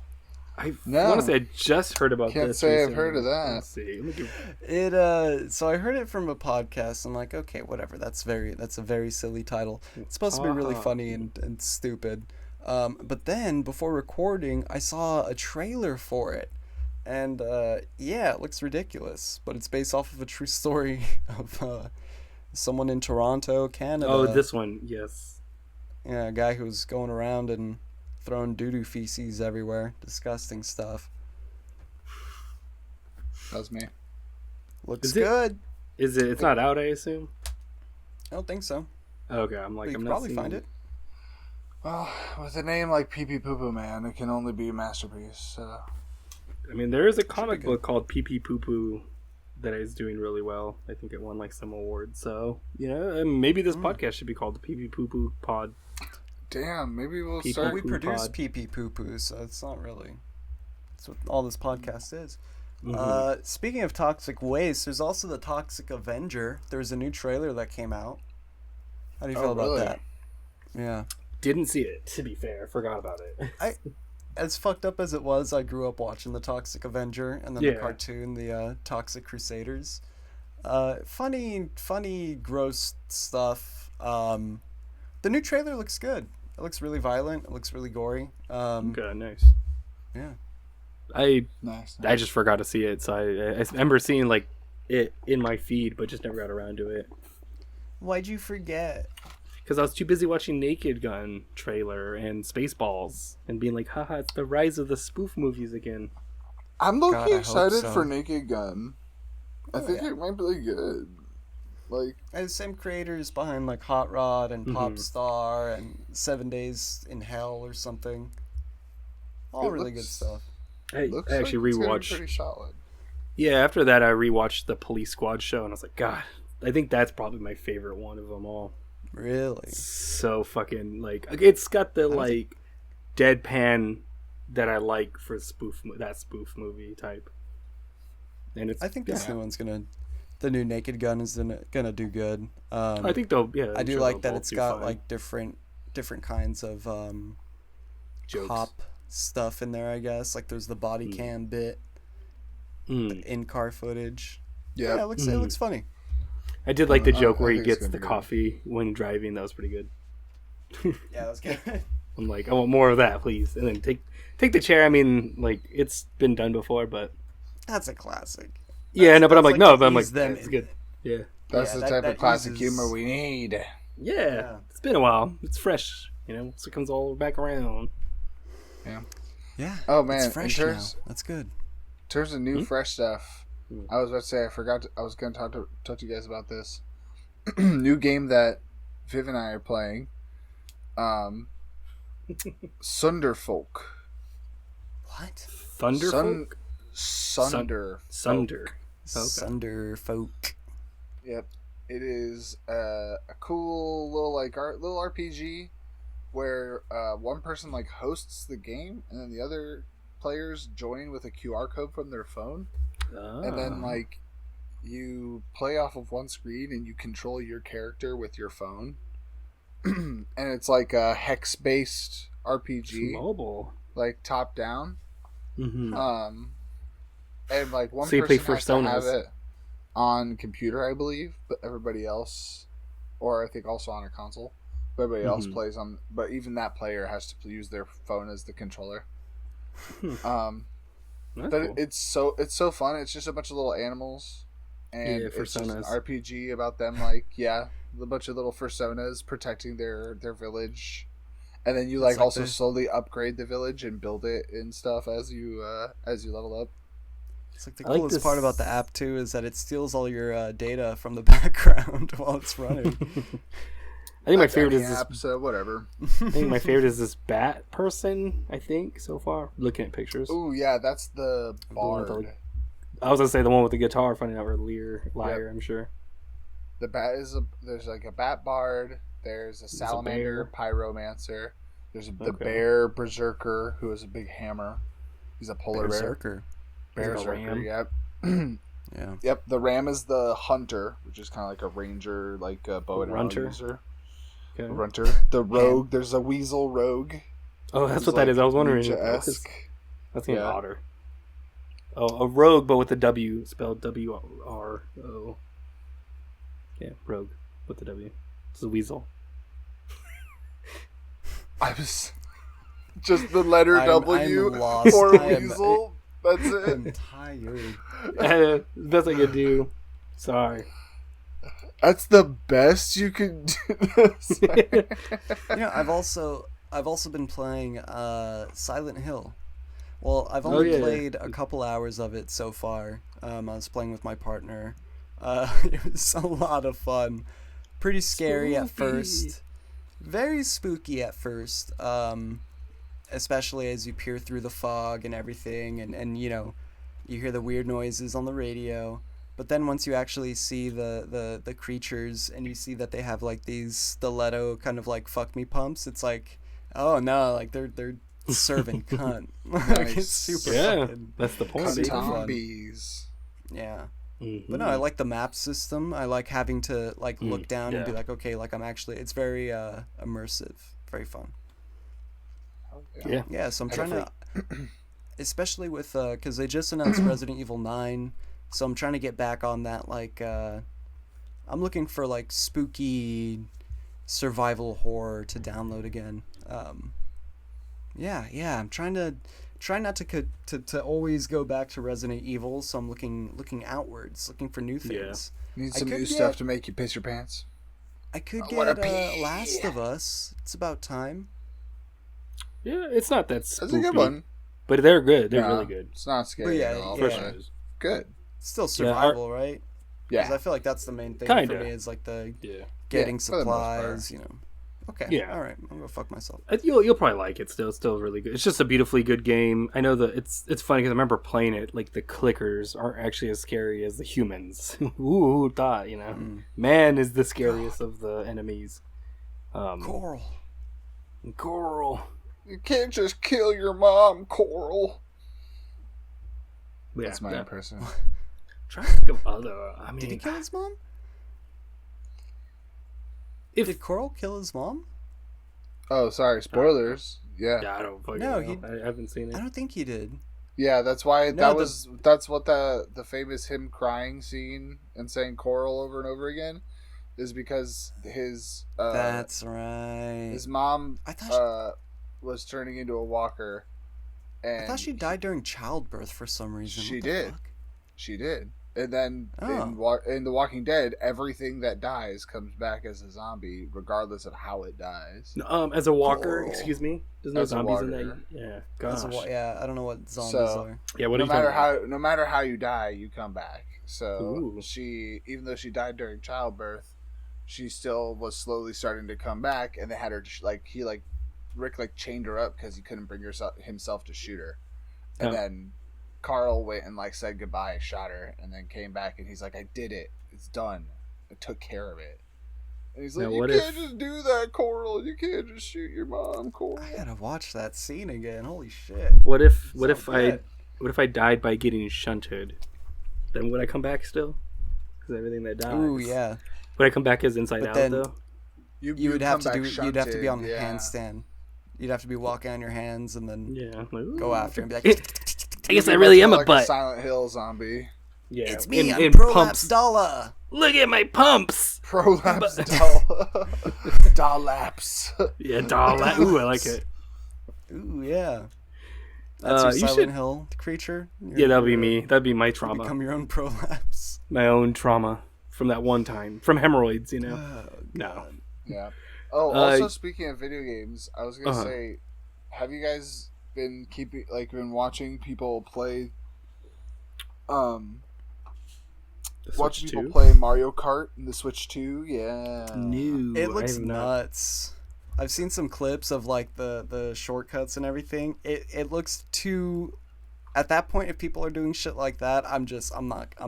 I No. want to say I just heard about Can't this. say I've recently. heard of that. Let's see. Let me give... So I heard it from a podcast. I'm like, okay, whatever. That's a very silly title. It's supposed to be really funny and stupid. But then before recording, I saw a trailer for it, and yeah, it looks ridiculous. But it's based off of a true story of someone in Toronto, Canada. Oh, this one. Yes. Yeah, a guy who was going around and throwing doo-doo feces everywhere. Disgusting stuff. That's me. Looks Is it- good. Is it? It's not out, I assume. I don't think so. Okay, I'm like But you I'm can not probably seeing find it. Well, with a name like Pee Pee Poo Poo Man, it can only be a masterpiece. I mean, there is a comic book called Pee Pee Poo Poo that is doing really well. I think it won like some awards. So maybe this podcast should be called the Pee Pee Poo Poo Pod. Damn, maybe we'll People start. We Poo produce pod. pee pee poo poo, so it's not really. That's what all this podcast is. Mm-hmm. Speaking of toxic waste, there's also the Toxic Avenger. There's a new trailer that came out. How do you feel about really? that? Yeah. Didn't see it. To be fair, forgot about it. As fucked up as it was, I grew up watching the Toxic Avenger and then Yeah. the cartoon, the Toxic Crusaders. Funny, gross stuff. The new trailer looks good. It looks really violent. It looks really gory. Okay, nice. Yeah. I Nice. just forgot to see it, so I remember seeing like it in my feed, but just never got around to it Why'd you forget? because I was too busy watching Naked Gun trailer and Spaceballs and being like, haha, it's the rise of the spoof movies again. I'm God, I low-key hope excited so. for Naked Gun. I think yeah. it might be good. Like, And the same creators behind like Hot Rod and Pop Mhm. Star and 7 Days in Hell or something. All It really good looks- stuff. I looks actually like it's gonna be rewatched. pretty solid. Yeah, after that, I rewatched the Police Squad show, and I was like, God, I think that's probably my favorite one of them all. Really? So fucking like, it's got the like deadpan that I like for that spoof movie type. And it's I think this new one's the new Naked Gun is gonna do good. I think they'll. Yeah, I I'm do sure like they'll that both it's do got fine. like different different kinds of Jokes. cop stuff in there, I guess. Like there's the body cam bit, Mm. in-car footage. Yeah. Yeah, it looks funny. I did like the I joke where he think it's gets gonna the be good. coffee when driving. That was pretty good. Yeah, that was good. I'm like, I want more of that, please. And then take the chair. I mean, like, it's been done before, but That's a classic. yeah, no. But I'm that's like, like no. to But I'm like, ease them it's in. good. Yeah. That's Yeah, the type that of classic uses- humor we need. Yeah, it's been a while. It's fresh, so it comes all back around. Yeah. Oh, man, it's fresh in now. terms- That's good. In terms of new fresh stuff, I was about to say I was going to talk to you guys about this new game that Viv and I are playing. Sunderfolk. What? Thunderfolk. Sunder. Sunder. Okay. Sunder folk. Yep. It is a cool little little RPG where one person like hosts the game and then the other players join with a QR code from their phone, and then like you play off of one screen and you control your character with your phone. And it's like a hex based RPG, mobile. like top down. Mm-hmm. And like one So you play person has to have Personas. it on computer, I believe, but everybody else, or I think also on a console, but everybody else Mhm. plays on. But even that player has to use their phone as the controller. That's But cool. it's so fun. It's just a bunch of little animals, and Yeah, it's just an personas. RPG about them. Like a bunch of little personas protecting their village, and then you That's like also the- slowly upgrade the village and build it and stuff as you level up. It's like the I like coolest this- part about the app too is that it steals all your data from the background while it's running. I think my That's favorite any is this. app, so whatever. I think my favorite is this bat person. I think so far, looking at pictures. Ooh, yeah, that's the one with bard. the- I was gonna say the one with the guitar, finding out or liar. Yep. I'm sure. The bat there's like a bat bard. There's a a salamander bear. pyromancer. There's the Okay. bear berserker who has a big hammer. He's a polar bear. Berserker. Is it a Berserker. ram? Yep. Yeah. Yep. The ram is the hunter, which is kind of like a ranger, like a bow and arrow Runter? user. Okay. Runter. The rogue. There's a weasel rogue. Oh, that's who's what that like is. I was wondering. ninja-esque. That's an Yeah. otter. Oh, a rogue, but with a W, spelled W-R-O. Yeah, rogue with the W. It's a weasel. I was just the letter I'm W lost. for I am- weasel. That's it. I'm tired. Best I could do. Sorry. That's the best you can do. I've also been playing Silent Hill. Well, I've only yeah. played a couple hours of it so far. I was playing with my partner. It was a lot of fun. Pretty scary at Spooky. first. Very spooky at first. Especially as you peer through the fog and everything, and you hear the weird noises on the radio. But then once you actually see the creatures and you see that they have like these stiletto kind of like fuck me pumps, it's like, oh no, like they're serving cunt. Like, it's Nice. super Yeah, fucking, that's the point. Super fun. Zombies. yeah. Mhm. But no, I like the map system. I like having to like look down and be yeah. like, okay, like I'm actually, it's very immersive, very fun. Yeah. Yeah, so I'm trying to, especially with, because they just announced Resident Evil 9, so I'm trying to get back on that, like, I'm looking for, like, spooky survival horror to download again. Yeah, I'm trying not to always go back to Resident Evil, so I'm looking outwards, looking for new things. Need I some could new get- stuff to make you piss your pants. I could I wanna get pee. Last of Us. It's about time. Yeah, it's not that spooky. That's a good one. But they're good. They're Nah, really good. It's not scary yeah, at all. yeah. but Good. It's still Yeah, survival, right? Because Yeah. I feel like that's the main thing Kinda. for me is like the Yeah. getting Yeah, for the most supplies, Okay. Yeah. All right. I'm gonna fuck myself. You'll probably like it still. It's still really good. It's just a beautifully good game. I know that it's funny because I remember playing it. Like the clickers aren't actually as scary as the humans. Ooh, thought man is the scariest of the enemies. Coral. Coral. You can't just kill your mom, Coral. Yeah, That's my impression. Try to think of other. I Did he mean, kill his mom? if Did Coral kill his mom? Oh, sorry, spoilers. Yeah. Yeah, I don't fucking No, know. I haven't seen it. I don't think he did. Yeah, that's why No, that's what the famous him crying scene and saying Coral over and over again is because That's right. his mom I thought was turning into a walker, and I thought she died during childbirth for some reason. She What the did. fuck? She did. And then Oh. in The Walking Dead, everything that dies comes back as a zombie, regardless of how it dies. As a walker, Cool. excuse me. There's no As a zombies in walker. that. Yeah, That's gosh. yeah, I don't know what zombies So- are. Yeah, what are No matter how you die, you come back. So Ooh. she, even though she died during childbirth, she still was slowly starting to come back, and they had her Rick chained her up because he couldn't bring himself to shoot her, and Oh. then Carl went and said goodbye, shot her, and then came back, and he's like, "I did it. It's done. I took care of it." And he's like, Now, "You what can't if- just do that, Coral. You can't just shoot your mom, Coral." I gotta watch that scene again. Holy shit. What if So good. I died by getting shunted? Then would I come back still? Because everything that dies. Ooh, yeah. Would I come back as Inside But Out then- though? You would have to come do. back You'd have to be on the shunted, yeah. handstand. You'd have to be walking on your hands and then Yeah. Like, go ooh. after and be like, I guess You'd I be really much am more a like butt. Silent Hill zombie. Yeah. "It's me, I'm in Prolapse pumps. Dalla." Look at my pumps. Prolapse Dollapse. Yeah, doll. Ooh, I like it. Ooh, yeah. That's your you Silent should- Hill creature. Yeah, that'd be me. That'd be my You trauma. become your own prolapse. My own trauma from that one time. From hemorrhoids, you know. Oh, No. Yeah. Oh, Uh, also speaking of video games, I was gonna Uh-huh. say, have you guys been been watching people play? The Watching Switch people 2? play Mario Kart in the Switch 2? Yeah. No, It looks I have not. nuts. I've seen some clips of the shortcuts and everything. It looks too. At that point, if people are doing shit like that, I'm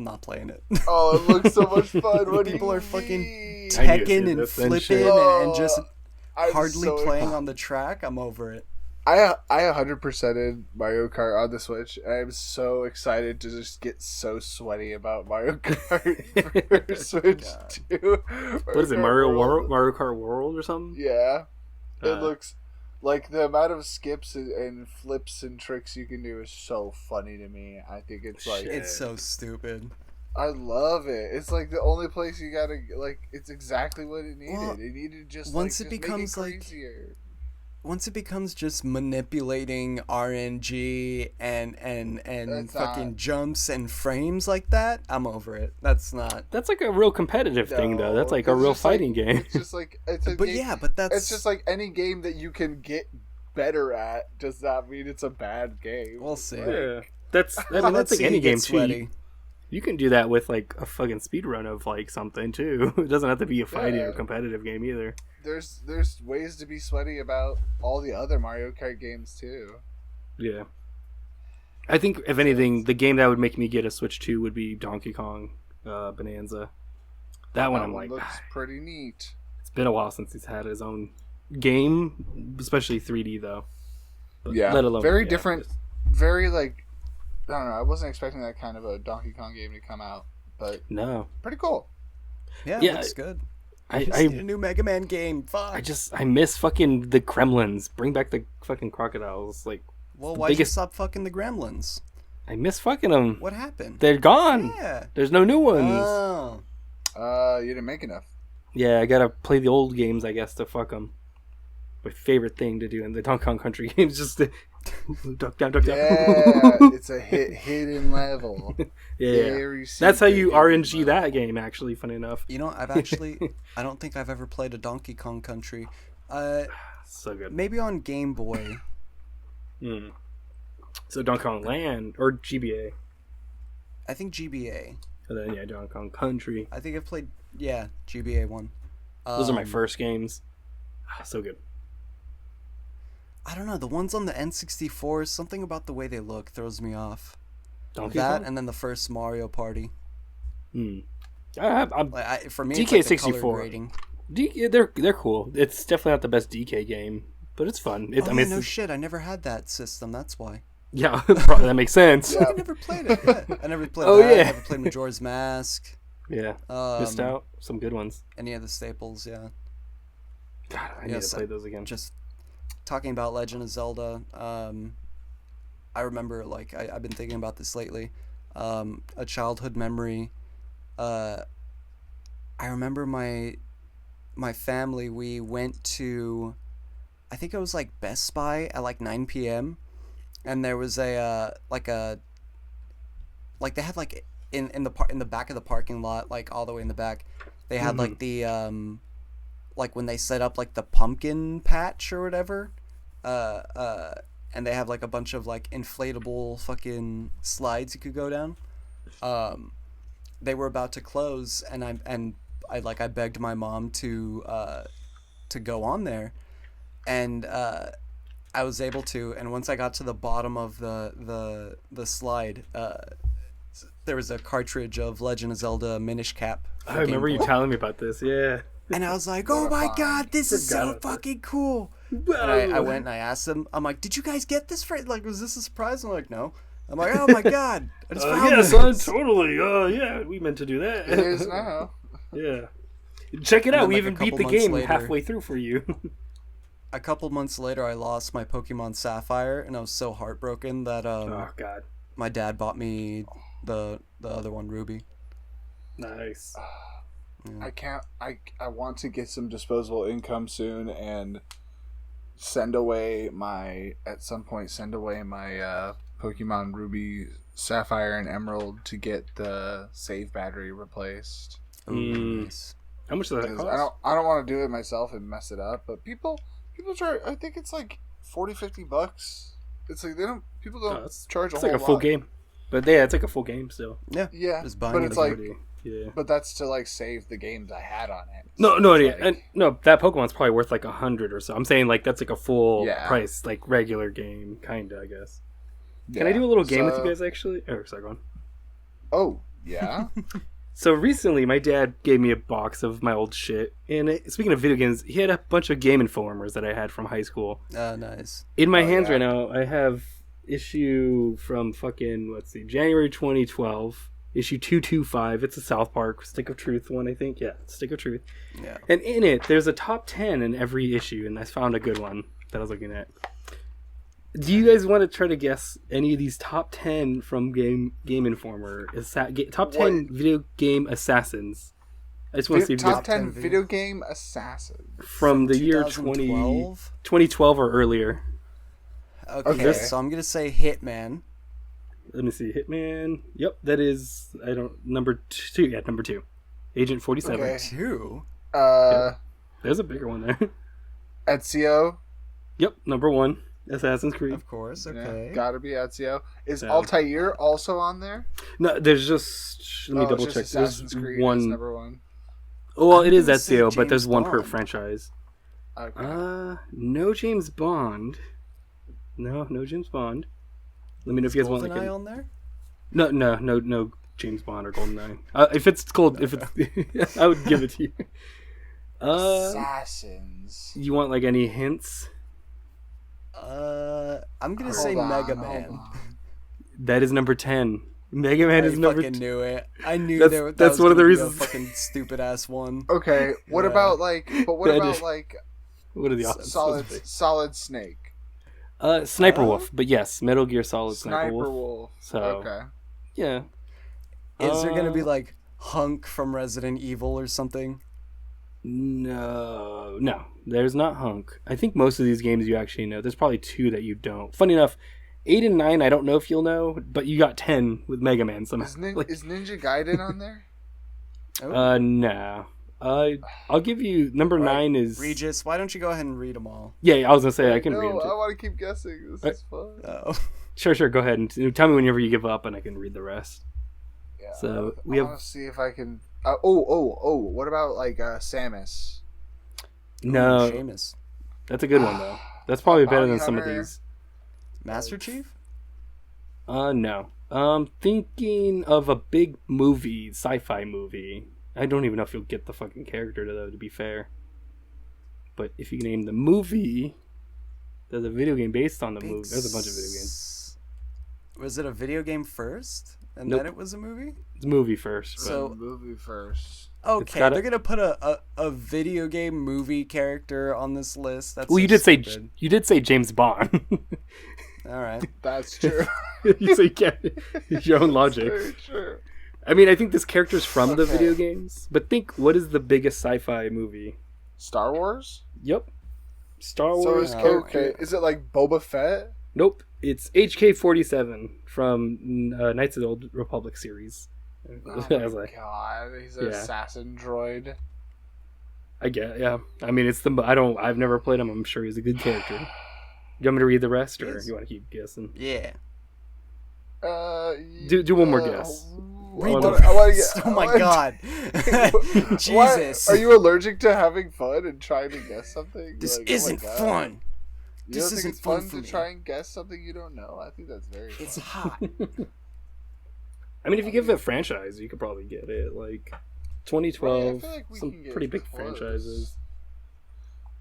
not playing it. Oh, it looks so much fun. What do People you are fucking mean? I knew Tekken it and was and flipping shit. and just I'm hardly so- playing on the track. I'm over it. I 100%ed Mario Kart on the Switch. I'm so excited to just get so sweaty about Mario Kart for Switch 2. What is it, Mario Kart World or something? Yeah. It Uh. looks like the amount of skips and flips and tricks you can do is so funny to me. I think it's like Shit. It's so stupid. I love it. It's like the only place you gotta it's exactly what it needed. Well, It needed just once like, it just becomes, make it like- crazier. Once it becomes just manipulating RNG and That's fucking not- jumps and frames like that, I'm over it. That's not. That's like a real competitive thing, though. That's No, like a 'cause real it's just like- fighting game. It's just like it's a But game, yeah, but that's. it's just like any game that you can get better at does not mean it's a bad game. We'll see. Yeah. That's I mean, Let's that's like see any it get game too. sweaty. You can do that with like a fucking speed run of like something too. It doesn't have to be a fighting or Yeah. competitive game either. There's ways to be sweaty about all the other Mario Kart games too. Yeah. I think if anything, the game that would make me get a Switch 2 would be Donkey Kong Bonanza. That one I'm like, looks pretty neat. it's been a while since he's had his own game, especially 3D though. But Yeah, let alone very yeah, different. just- Very I don't know. I wasn't expecting that kind of a Donkey Kong game to come out, but No, pretty cool. Yeah, Yeah, looks good. I, Just need a new Mega Man game. Fuck. I miss fucking the Kremlins. Bring back the fucking crocodiles. Like Well, the why'd you biggest- stop fucking the Gremlins? I miss fucking them. What happened? They're gone. Yeah. There's no new ones. Oh. You didn't make enough. Yeah, I gotta play the old games, I guess, to fuck them. My favorite thing to do in the Donkey Kong Country games is just to duck down, duck down. Yeah, it's a hidden level. Yeah. Very That's how secret you hidden RNG level. that game, actually, funny enough. You know, I don't think I've ever played a Donkey Kong Country. So good. Maybe on Game Boy. Mm. So Donkey Kong Land, or GBA. I think GBA. And then, yeah, Donkey Kong Country. I think I've played, yeah, GBA one. Those are my first games. So good. I don't know, the ones on the N64, something about the way they look throws me off. Donkey That Kong? and then the first Mario Party. I'm Like, for me, it's like the color DK64. grading. they're cool. It's definitely not the best DK game, but it's fun. Oh, I mean, yeah, it's no shit, I never had that system, that's why. yeah, that makes sense. I never played it. Yeah. I never played Oh, that. yeah. I never played Majora's Mask. Yeah, missed out some good ones. Any of the staples, yeah. God, I need Yes, to play those again. Just talking about Legend of Zelda, I remember, like, I've been thinking about this lately. A childhood memory. I remember my family, we went to, I think it was like Best Buy at like 9 p.m. and there was they had like in the back of the parking lot, like all the way in the back, they had like the like when they set up like the pumpkin patch or whatever, and they have like a bunch of like inflatable fucking slides you could go down. They were about to close, and I begged my mom to go on there, and I was able to. And once I got to the bottom of the slide, there was a cartridge of Legend of Zelda Minish Cap. I remember you telling me about this. Yeah. And I was like, "Oh my god, this is so fucking cool!" And I went and I asked them. I'm like, "Did you guys get this for like? Was this a surprise?" I'm like, "No." I'm like, "Oh my god, I just found yeah, this." son, totally. Yeah, we meant to do that. It is now. Yeah. Check it out. then, We like, even a beat couple the months game later- halfway through for you. A couple months later, I lost my Pokemon Sapphire, and I was so heartbroken that Oh god. my dad bought me the other one, Ruby. Nice. I want to get some disposable income soon and send away my Pokemon Ruby, Sapphire, and Emerald to get the save battery replaced. Ooh, nice. How much does that 'Cause cost? I don't want to do it myself and mess it up, but people charge. I think it's like $40-$50. It's like people don't it's charge a It's whole like a full lot. game. But yeah, it's like a full game still. Yeah, Yeah, just buying but it it's again. like, Yeah. but that's to like save the games I had on it. No, So no, it's yeah, like- and no. That Pokemon's probably worth like 100 or so. I'm saying like that's like a full Yeah. price, like regular game, kinda. I guess. Can I yeah. do a little game with you So- guys actually? Oh, sorry, go on. Oh, yeah. So recently, my dad gave me a box of my old shit. And speaking of video games, he had a bunch of Game Informers that I had from high school. Nice. In my hands yeah. right now, I have issue from fucking, let's see, January 2012, issue 225. It's a South Park Stick of Truth one, I think. Yeah, Stick of Truth. Yeah. And in it, there's a top 10 in every issue, and I found a good one that I was looking at. Do you guys want to try to guess any of these top 10 from Game Informer? Top 10 video game assassins. I just want to see if you Top guys 10 video- video game assassins. from the year 2012 or earlier. Okay, so I'm gonna say Hitman. Let me see. Hitman. Yep, that is number 2. Yeah, number 2. Agent 47. Okay. 2. There's a bigger one there. Ezio. Yep, number 1. Assassin's Creed. Of course. Yeah, Okay. gotta be Ezio. Is Yeah. Altair also on there? No, there's just let me double it's check. just There's Assassin's Creed is one. number one. Well, it is gonna say Ezio, but there's James one per Bond. franchise. Okay. No James Bond. No James Bond. Let me know if you guys want like GoldenEye a, on there? no James Bond or GoldenEye. If it's cold, if it's I would give it to you. Assassins. You want like any hints? I'm gonna say Hold on, Mega hold Man. on. That is number 10. Mega Man I is number fucking 2. knew it. I knew That's- that that's was one of the gonna be a reasons- fucking stupid ass one. Okay, what Yeah. about like? But what That about is- like What are the odds? Solid Snake? Sniper Wolf, but yes, Metal Gear Solid Sniper, Sniper Wolf. Wolf. So Okay. yeah. Is there gonna be Uh, like Hunk from Resident Evil or something? No, there's not Hunk. I think most of these games you actually know. There's probably 2 that you don't. Funny enough, 8 and 9 I don't know if you'll know, but you got 10 with Mega Man somehow. Is Ninja Gaiden on there? No. I'll give you number 9 is Regis, why don't you go ahead and read them all? Yeah, I was gonna say I can no, read them. I Too. want to keep guessing. This is fun. Oh. Sure, go ahead and tell me whenever you give up, and I can read the rest. Yeah. So, I we have- want to see if I can. What about like Samus? No, Seamus. that's a good one though. That's probably better than Bounty some of Hunter. these. Master Chief? No. Thinking of a big movie, sci-fi movie. I don't even know if you'll get the fucking character though, to be fair. But if you can name the movie, there's a video game based on the movie. There's a bunch of video games. Was it a video game first? And Nope. then it was a movie? It's movie first. But So- Movie first. Okay, got they're gonna put a video game movie character on this list. That's Well, so stupid. you did say James Bond. All right. That's true. You say your own logic. Very true. I mean, I think this character's from the Okay. video games, but think, what is the biggest sci-fi movie? Star Wars. Yep. Star So Wars is character. Is it like Boba Fett? Nope. It's HK-47 from Knights of the Old Republic series. Oh I my was like, god, he's an Yeah. assassin droid. I get, yeah. I mean, I've never played him. I'm sure he's a good character. You want me to read the rest, or Yes. you want to keep guessing? Yeah. Do one more guess. Read One the more. rest. I wanna get- Oh my god. Why- Jesus. Are you allergic to having fun and trying to guess something? This Like, oh my isn't God. fun. You This don't think isn't it's fun fun for to me. try and guess something you don't know? I think that's very fun. It's hot. I mean, if you give it a franchise, you could probably get it. Like 2012, Right, I feel like we some can get pretty big close. franchises.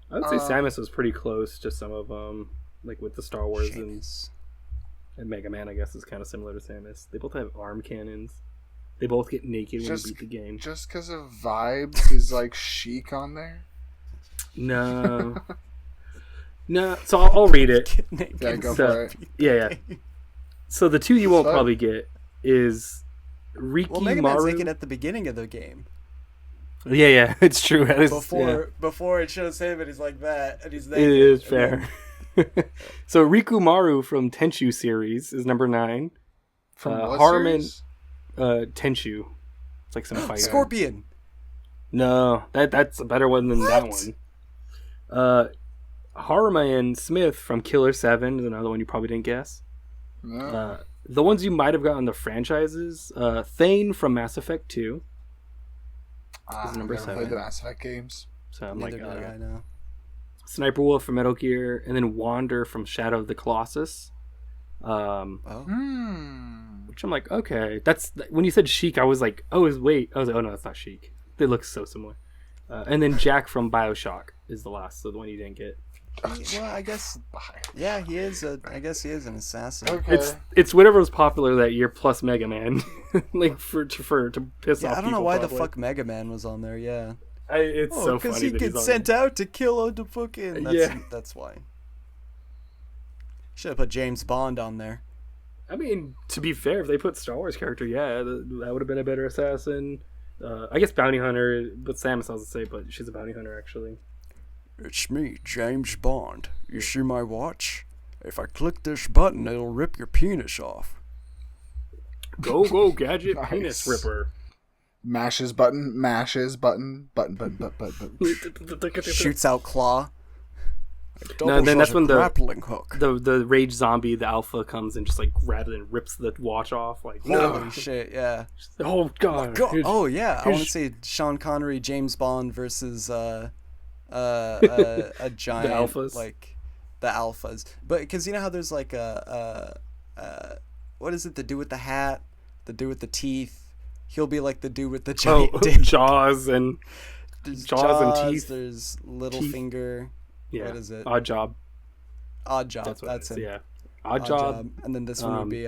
I would say Samus was pretty close to some of them, like with the Star Wars Seamus. and Mega Man. I guess is kind of similar to Samus. They both have arm cannons. They both get naked when Just- you beat the game. Just because of vibes is like chic on there. No, no. So I'll read it. Yeah, go So- for it. Yeah. So the two you won't So- probably get is Rikimaru. Well, Mega Man's naked at the beginning of the game. Yeah, it's true. That is, Before it shows him and he's like that and he's yeah, naked. it is And then- fair. So Rikumaru from Tenchu series is number 9. From what Harman series? Tenchu. It's like some fighter. Scorpion. No, that's a better one than that one. Harman Smith from Killer 7 is another one you probably didn't guess. No. The ones you might have gotten the franchises, Thane from Mass Effect 2. I've number never 7. played the Mass Effect games. So I'm Neither like, did I know. Sniper Wolf from Metal Gear, and then Wander from Shadow of the Colossus. Oh. Which I'm like, okay, that's when you said Sheik, I was like, oh no, that's not Sheik. They look so similar. And then Jack from BioShock is the last, so the one you didn't get. Well, I guess. Yeah, he is. I guess he is an assassin. Okay. It's whatever was popular that year plus Mega Man, like to piss Yeah, off. I don't know people, why probably. the fuck Mega Man was on there. Yeah. It's so because funny he that gets he's on sent there. out to kill the fucking. That's why. Should have put James Bond on there. I mean, to be fair, if they put Star Wars character, yeah, that would have been a better assassin. I guess bounty hunter, but Samus I was to say, but she's a bounty hunter actually. It's me, James Bond. You see my watch? If I click this button, it'll rip your penis off. Go gadget Nice. penis ripper. Mashes button. Button. Shoots out claw. No, then that's when the grappling hook. the rage zombie, the alpha, comes and just like grabs it and rips the watch off. Like, no, Holy shit! Yeah. oh god, Here's- Oh yeah. I here's- want to say Sean Connery, James Bond versus a giant alphas? like the alphas. But because you know how there's like what is it? The dude with the hat, the dude with the teeth. He'll be like the dude with the oh, giant dick. Jaws and There's Jaws and teeth. There's Teeth. Littlefinger. yeah, What is it? Odd Job. Odd Job. That's what That's it is. it. Yeah, Odd Job. And then this one would be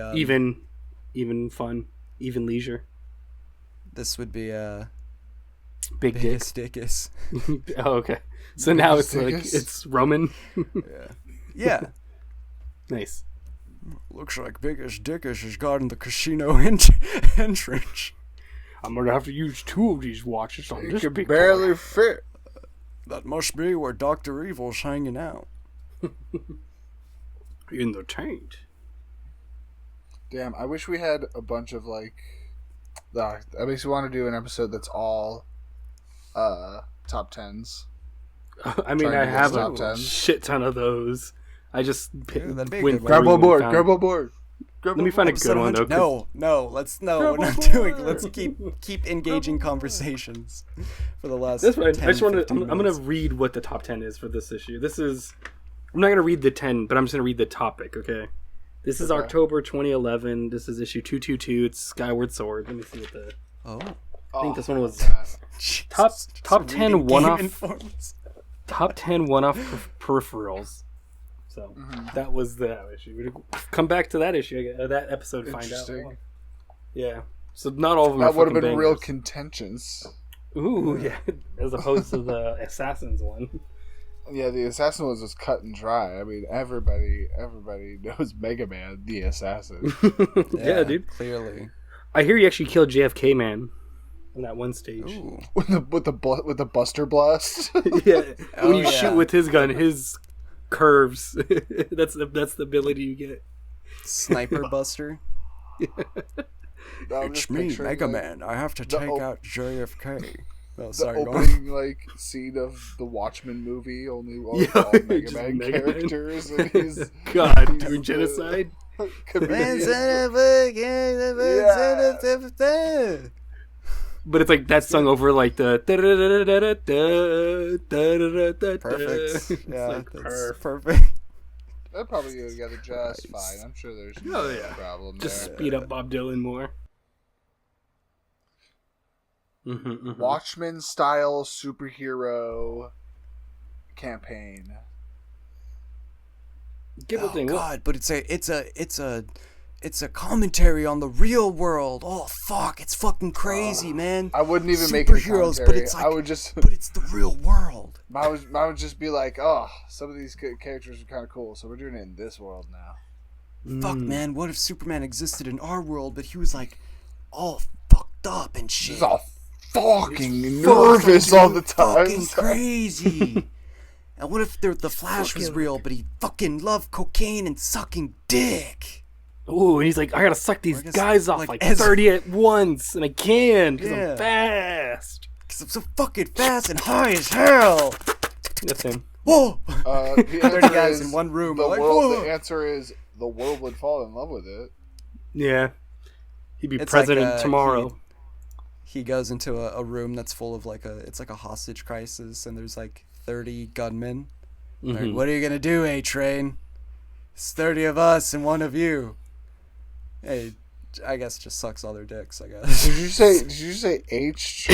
even fun, even leisure. This would be Big dick. Biggest Dickus. Oh, okay. So now it's like Dickus? it's Roman. Yeah. Nice. Looks like Biggest Dickus is guarding the casino entrance. I'm gonna have to use 2 of these watches on You this can big barely fit. That must be where Dr. Evil's hanging out. in the taint. Damn, I wish we had a bunch of like. I basically want to do an episode that's all top tens. I mean, Trying I to have guess a top 10. shit ton of those. I just that'd be a went good one. Grab through a board. and Grab found- a board. Let me find a Episode good one though. 100 No, we're not Grab a doing. board. Let's keep engaging conversations for the last. That's right. 10, I just want to. 15 I'm gonna minutes. read what the top 10 is for this issue. This is. I'm not gonna read the 10, but I'm just gonna read the topic. Okay. This is Okay. October 2011. This is issue 222. It's Skyward Sword. Let me see what the. Oh, I think this one was Jesus. top Just 10 reading one-off Game Informs. top 10 one-off peripherals. So that was that issue. We'd come back to that issue, that episode, find out. Interesting. Yeah. So not all of them. That are would have fucking been real bangers. contentions. Ooh, yeah. As opposed to the Assassins one. Yeah, the assassin was just cut and dry. I mean, everybody knows Mega Man, the assassin. Yeah, dude. Clearly. I hear he actually killed JFK, man, on that one stage. Ooh. with the Buster Blast. Yeah, Oh, when you yeah. shoot with his gun, his curves. that's the ability you get. Sniper Buster. I'm It's just me, picturing, Mega like, Man. I have to the take op- out JFK. Oh, the sorry, go on. opening like scene of the Watchmen movie, only all Mega just Man Mega Man. characters, and he's God, he's doing the genocide. comedian. But it's like that sung over like the Perfect. It's Yeah, like that's perfect. That probably go together just Nice. fine. I'm sure there's Oh, no yeah. problem just there. speed up Bob Dylan more. Mm-hmm. Watchmen style superhero campaign. Give a Oh thing. What? God, but it's a commentary on the real world. Oh fuck, it's fucking crazy, man. I wouldn't even make it a Superheroes, but commentary. it's I like- would just But it's the real world. I would just be like, oh, some of these characters are kind of cool, so we're doing it in this world now. Fuck, man. What if Superman existed in our world, but he was like all fucked up and shit? He's all fucking nervous all the time. Fucking crazy. And what if the Flash was real, but he fucking loved cocaine and sucking dick? Ooh, and he's like, I gotta suck these I guess, guys off like, like as- 30 at once, and I can because Yeah. I'm fast. Because I'm so fucking fast and high as hell. That's him. Whoa! The 30 answer guys is in one room. The Like, world. whoa. The answer is the world would fall in love with it. Yeah. He'd be It's president like, tomorrow. He goes into a room that's full of it's like a hostage crisis, and there's like 30 gunmen. Mhm. Like, what are you gonna do, A-Train? It's 30 of us and one of you. Hey, I guess just sucks all their dicks, I guess. Did you say H?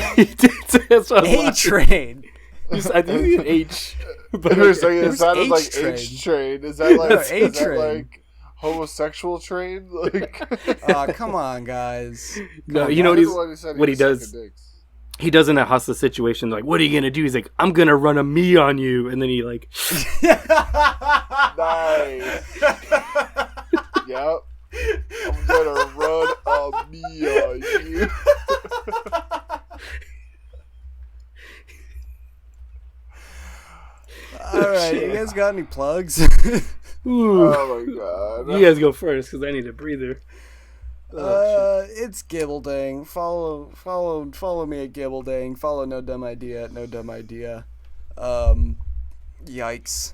That's what I'm laughing. A-Train! I think it's an H. But For a second, it Who's sounded like H-Train? H-Train. Is that like No, is that A-Train. like homosexual train? Like, Aw, come on, guys. no, on, you know You're what the he's one who said what he was does. sucking dicks. he does in a hostage situation. Like, what are you gonna do? He's like, I'm gonna run a me on you, and then he like, Nice. Yep. I'm gonna run a me on you. Alright, you guys got any plugs? ooh. Oh my god. You guys go first because I need a breather. It's Gibbleding. Follow me at Gibbleding. Follow No Dumb Idea at No Dumb Idea. Yikes.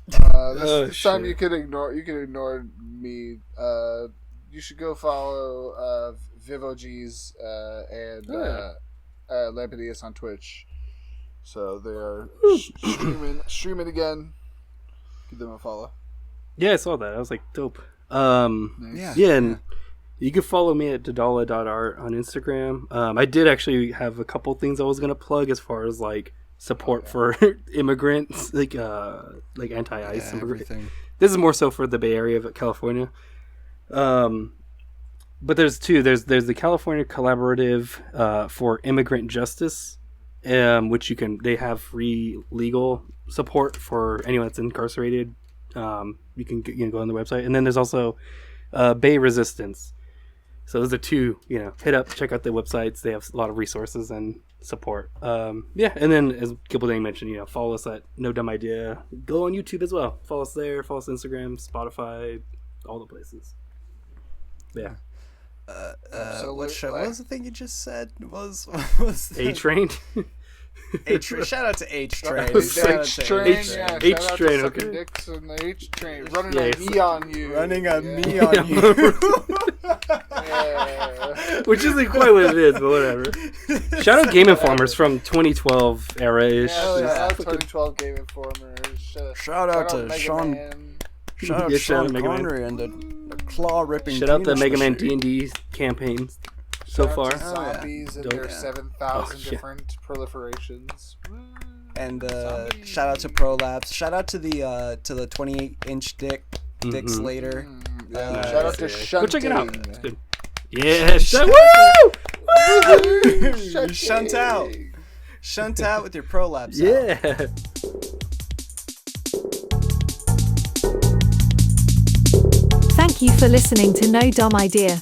This time shit. you can ignore me. You should go follow VivoG's and Lampadius on Twitch. So they are streaming again. Give them a follow. Yeah, I saw that. I was like, dope. Nice. Yeah, and you can follow me at Dadala.art on Instagram. I did actually have a couple things I was gonna plug as far as like support for immigrants, like anti-ICE immigrants. Everything. This is more so for the Bay Area of California. But there's two. There's the California Collaborative for Immigrant Justice, which they have free legal support for anyone that's incarcerated. You can go on the website, and then there's also Bay Resistance. So those are two. Hit up, check out the websites. They have a lot of resources and support. And then as Gibbleding mentioned, follow us at No Dumb Idea. Go on YouTube as well. Follow us there. Follow us on Instagram, Spotify, all the places. Yeah. What was the thing you just said? What was A Train. H-Train. Shout out to H-Train. was Shout out H to train, H- yeah. H Shout out train, to sucking okay. dicks and the H train running Yeah, a it's me on you. Running a Yeah. me on you. Yeah. Which isn't quite what it is, but whatever. Shout out Game Informers from 2012 era-ish. Shout out Fucking- 2012 Game Informers. Shout out to Mega Sean. Man. Shout out Yeah, to shout out Sean Mega Man. Connery and the claw ripping. Shout out the penis Mega Man machine. D&D campaign so Shout out far. to zombies and Dope. their Yeah. 7,000 Oh, yeah. different proliferations. And Zombies. shout out to Prolapse. Shout out to the 28-inch dicks Mhm. later. Yeah, Uh, shout out to Go Shunting. check it out. It's good. Yeah, woo! Shunt out. Shunt out with your prolapse. Yeah. Thank you for listening to No Dumb Idea.